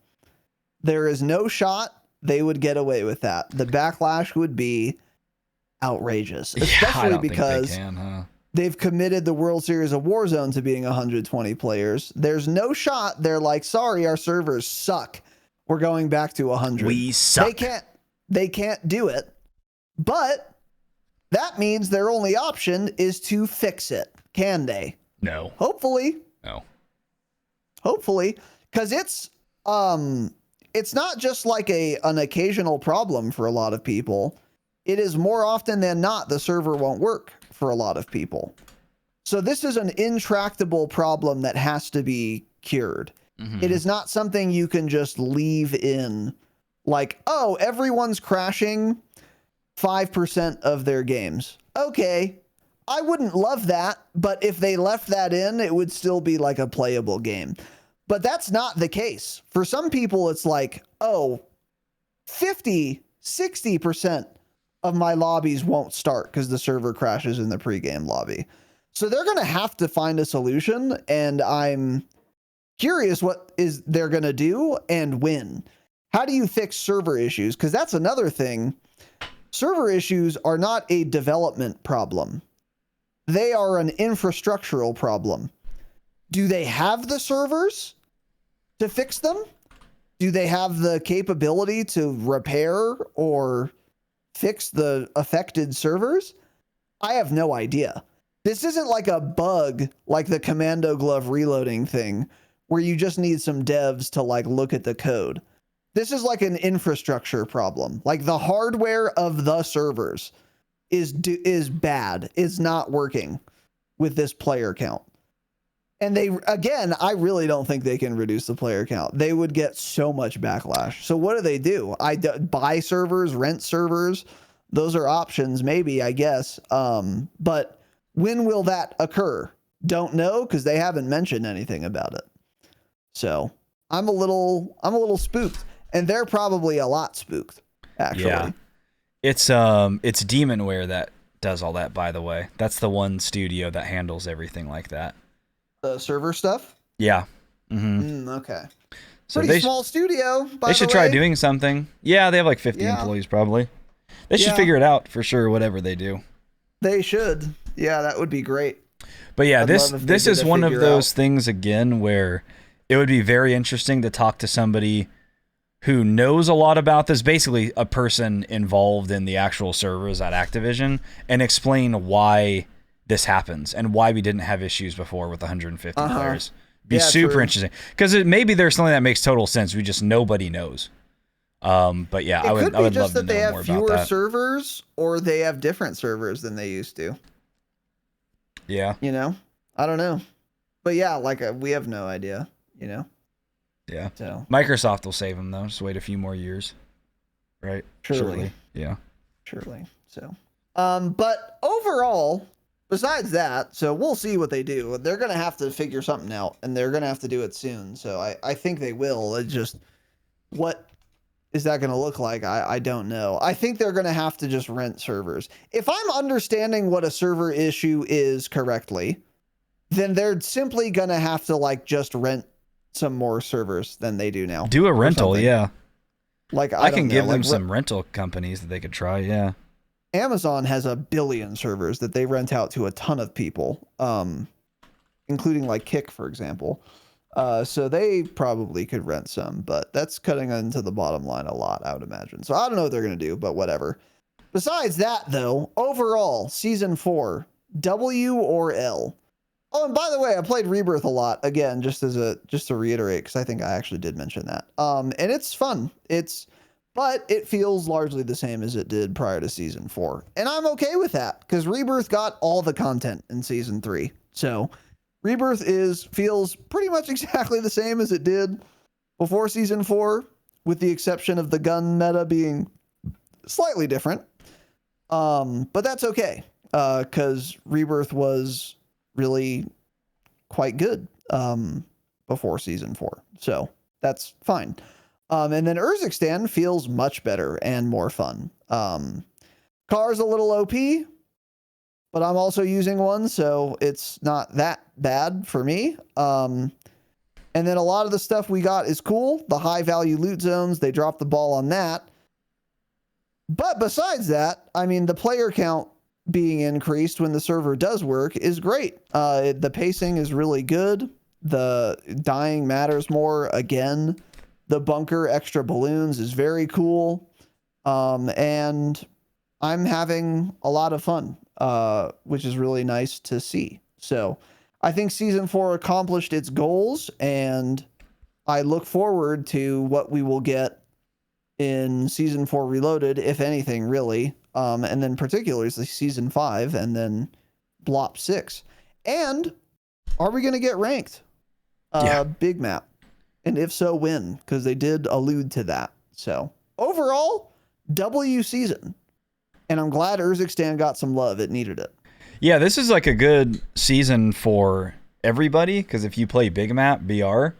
There is no shot they would get away with that. The backlash would be outrageous, especially because they've committed the World Series of Warzone to being 120 players. There's no shot they're like, sorry, our servers suck, we're going back to 100.
We suck.
They can't do it, but that means their only option is to fix it. Can they?
No.
Hopefully.
No.
Hopefully, because it's not just like an occasional problem for a lot of people. It is more often than not the server won't work for a lot of people. So this is an intractable problem that has to be cured. Mm-hmm. It is not something you can just leave in like, oh, everyone's crashing 5% of their games. Okay, I wouldn't love that, but if they left that in, it would still be like a playable game. But that's not the case. For some people, it's like, oh, 50, 60% of my lobbies won't start because the server crashes in the pregame lobby. So they're going to have to find a solution, and I'm curious what they're going to do and when. How do you fix server issues? Because that's another thing. Server issues are not a development problem. They are an infrastructural problem. Do they have the servers to fix them? Do they have the capability to repair or fix the affected servers? I have no idea. This isn't like a bug like the commando glove reloading thing where you just need some devs to like look at the code. This is like an infrastructure problem. Like the hardware of the servers is bad. It's not working with this player count. And I really don't think they can reduce the player count. They would get so much backlash. So what do? Buy servers, rent servers. Those are options, maybe, I guess. But when will that occur? Don't know, because they haven't mentioned anything about it. So I'm a little spooked. And they're probably a lot spooked, actually.
Yeah. It's Demonware that does all that, by the way. That's the one studio that handles everything like that.
The server stuff?
Yeah.
Okay.
So
Pretty small studio, by
they should
the
try
way.
doing something. Yeah, they have like 50
Yeah.
employees probably. They should figure it out for sure, whatever they do.
They should. Yeah, that would be great.
But yeah,
I'd love if they
this
did
is
a
one of
figure
those
out.
things again where it would be very interesting to talk to somebody who knows a lot about this, basically a person involved in the actual servers at Activision, and explain why this happens and why we didn't have issues before with 150 players. Be super interesting, because maybe there's something that makes total sense. We just nobody knows. But yeah, I would love to know more about that. It could be just that they have fewer
servers, or they have different servers than they used to.
Yeah.
You know, I don't know, but yeah, like we have no idea. You know.
Yeah.
So
Microsoft will save them though. Just wait a few more years. Right.
Surely.
Yeah.
Surely. So, but overall, besides that, so we'll see what they do. They're gonna have to figure something out, and they're gonna have to do it soon. So I think they will. It's just, what is that gonna look like? I don't know. I think they're gonna have to just rent servers. If I'm understanding what a server issue is correctly, then they're simply gonna have to like just rent some more servers than they do now.
Do a rental, yeah.
Like
I can give them some rental companies that they could try, yeah.
Amazon has 1 billion servers that they rent out to a ton of people, including like Kick, for example. So they probably could rent some, but that's cutting into the bottom line a lot, I would imagine. So I don't know what they're going to do, but whatever. Besides that, though, overall, Season 4, W or L? Oh, and by the way, I played Rebirth a lot, again, just to reiterate, because I think I actually did mention that. And it's fun. But it feels largely the same as it did prior to Season 4. And I'm okay with that, because Rebirth got all the content in Season 3. So Rebirth feels pretty much exactly the same as it did before Season 4, with the exception of the gun meta being slightly different. But that's okay, because Rebirth was really quite good before Season 4. So that's fine. And then Urzikstan feels much better and more fun. Kar's a little OP, but I'm also using one, so it's not that bad for me. And then a lot of the stuff we got is cool. The high value loot zones, they dropped the ball on that. But besides that, I mean, the player count being increased when the server does work is great. The pacing is really good. The dying matters more again. The bunker extra balloons is very cool. And I'm having a lot of fun, which is really nice to see. So I think Season 4 accomplished its goals, and I look forward to what we will get in Season 4 Reloaded, if anything, really. And then particularly Season 5 and then Blop 6. And are we going to get ranked? Big map. And if so, when? Because they did allude to that. So overall, W season. And I'm glad Urzikstan got some love. It needed it.
Yeah, this is like a good season for everybody, because if you play Big Map BR,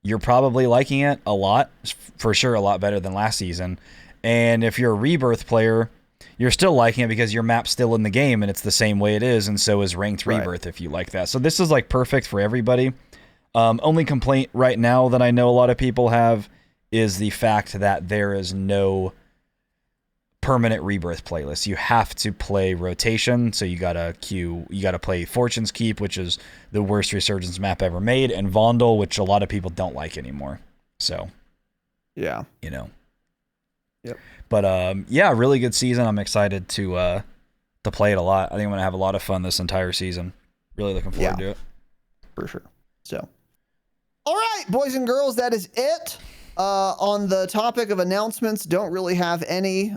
you're probably liking it a lot. For sure, a lot better than last season. And if you're a Rebirth player, you're still liking it because your map's still in the game and it's the same way it is, and so is Ranked Rebirth if you like that. So this is like perfect for everybody. Only complaint right now that I know a lot of people have is the fact that there is no permanent Rebirth playlist. You have to play rotation, so you gotta play Fortune's Keep, which is the worst Resurgence map ever made, and Vondel, which a lot of people don't like anymore. So
yeah,
you know.
Yep.
But yeah, really good season. I'm excited to play it a lot. I think I'm gonna have a lot of fun this entire season. Really looking forward to it.
For sure. So, all right, boys and girls, that is it. On the topic of announcements, don't really have any.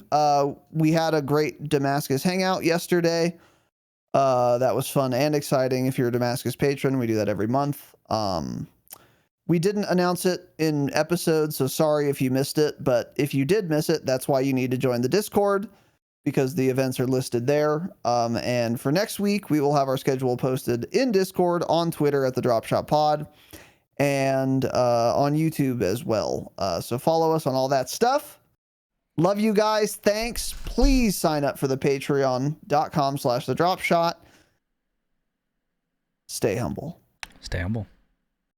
We had a great Damascus hangout yesterday. That was fun and exciting. If you're a Damascus patron, we do that every month. We didn't announce it in episodes, so sorry if you missed it. But if you did miss it, that's why you need to join the Discord, because the events are listed there. And for next week, we will have our schedule posted in Discord, on Twitter at the Dropshot Pod, and on YouTube as well. So follow us on all that stuff. Love you guys. Thanks. Please sign up for the patreon.com/thedropshot. Stay humble.
Stay humble.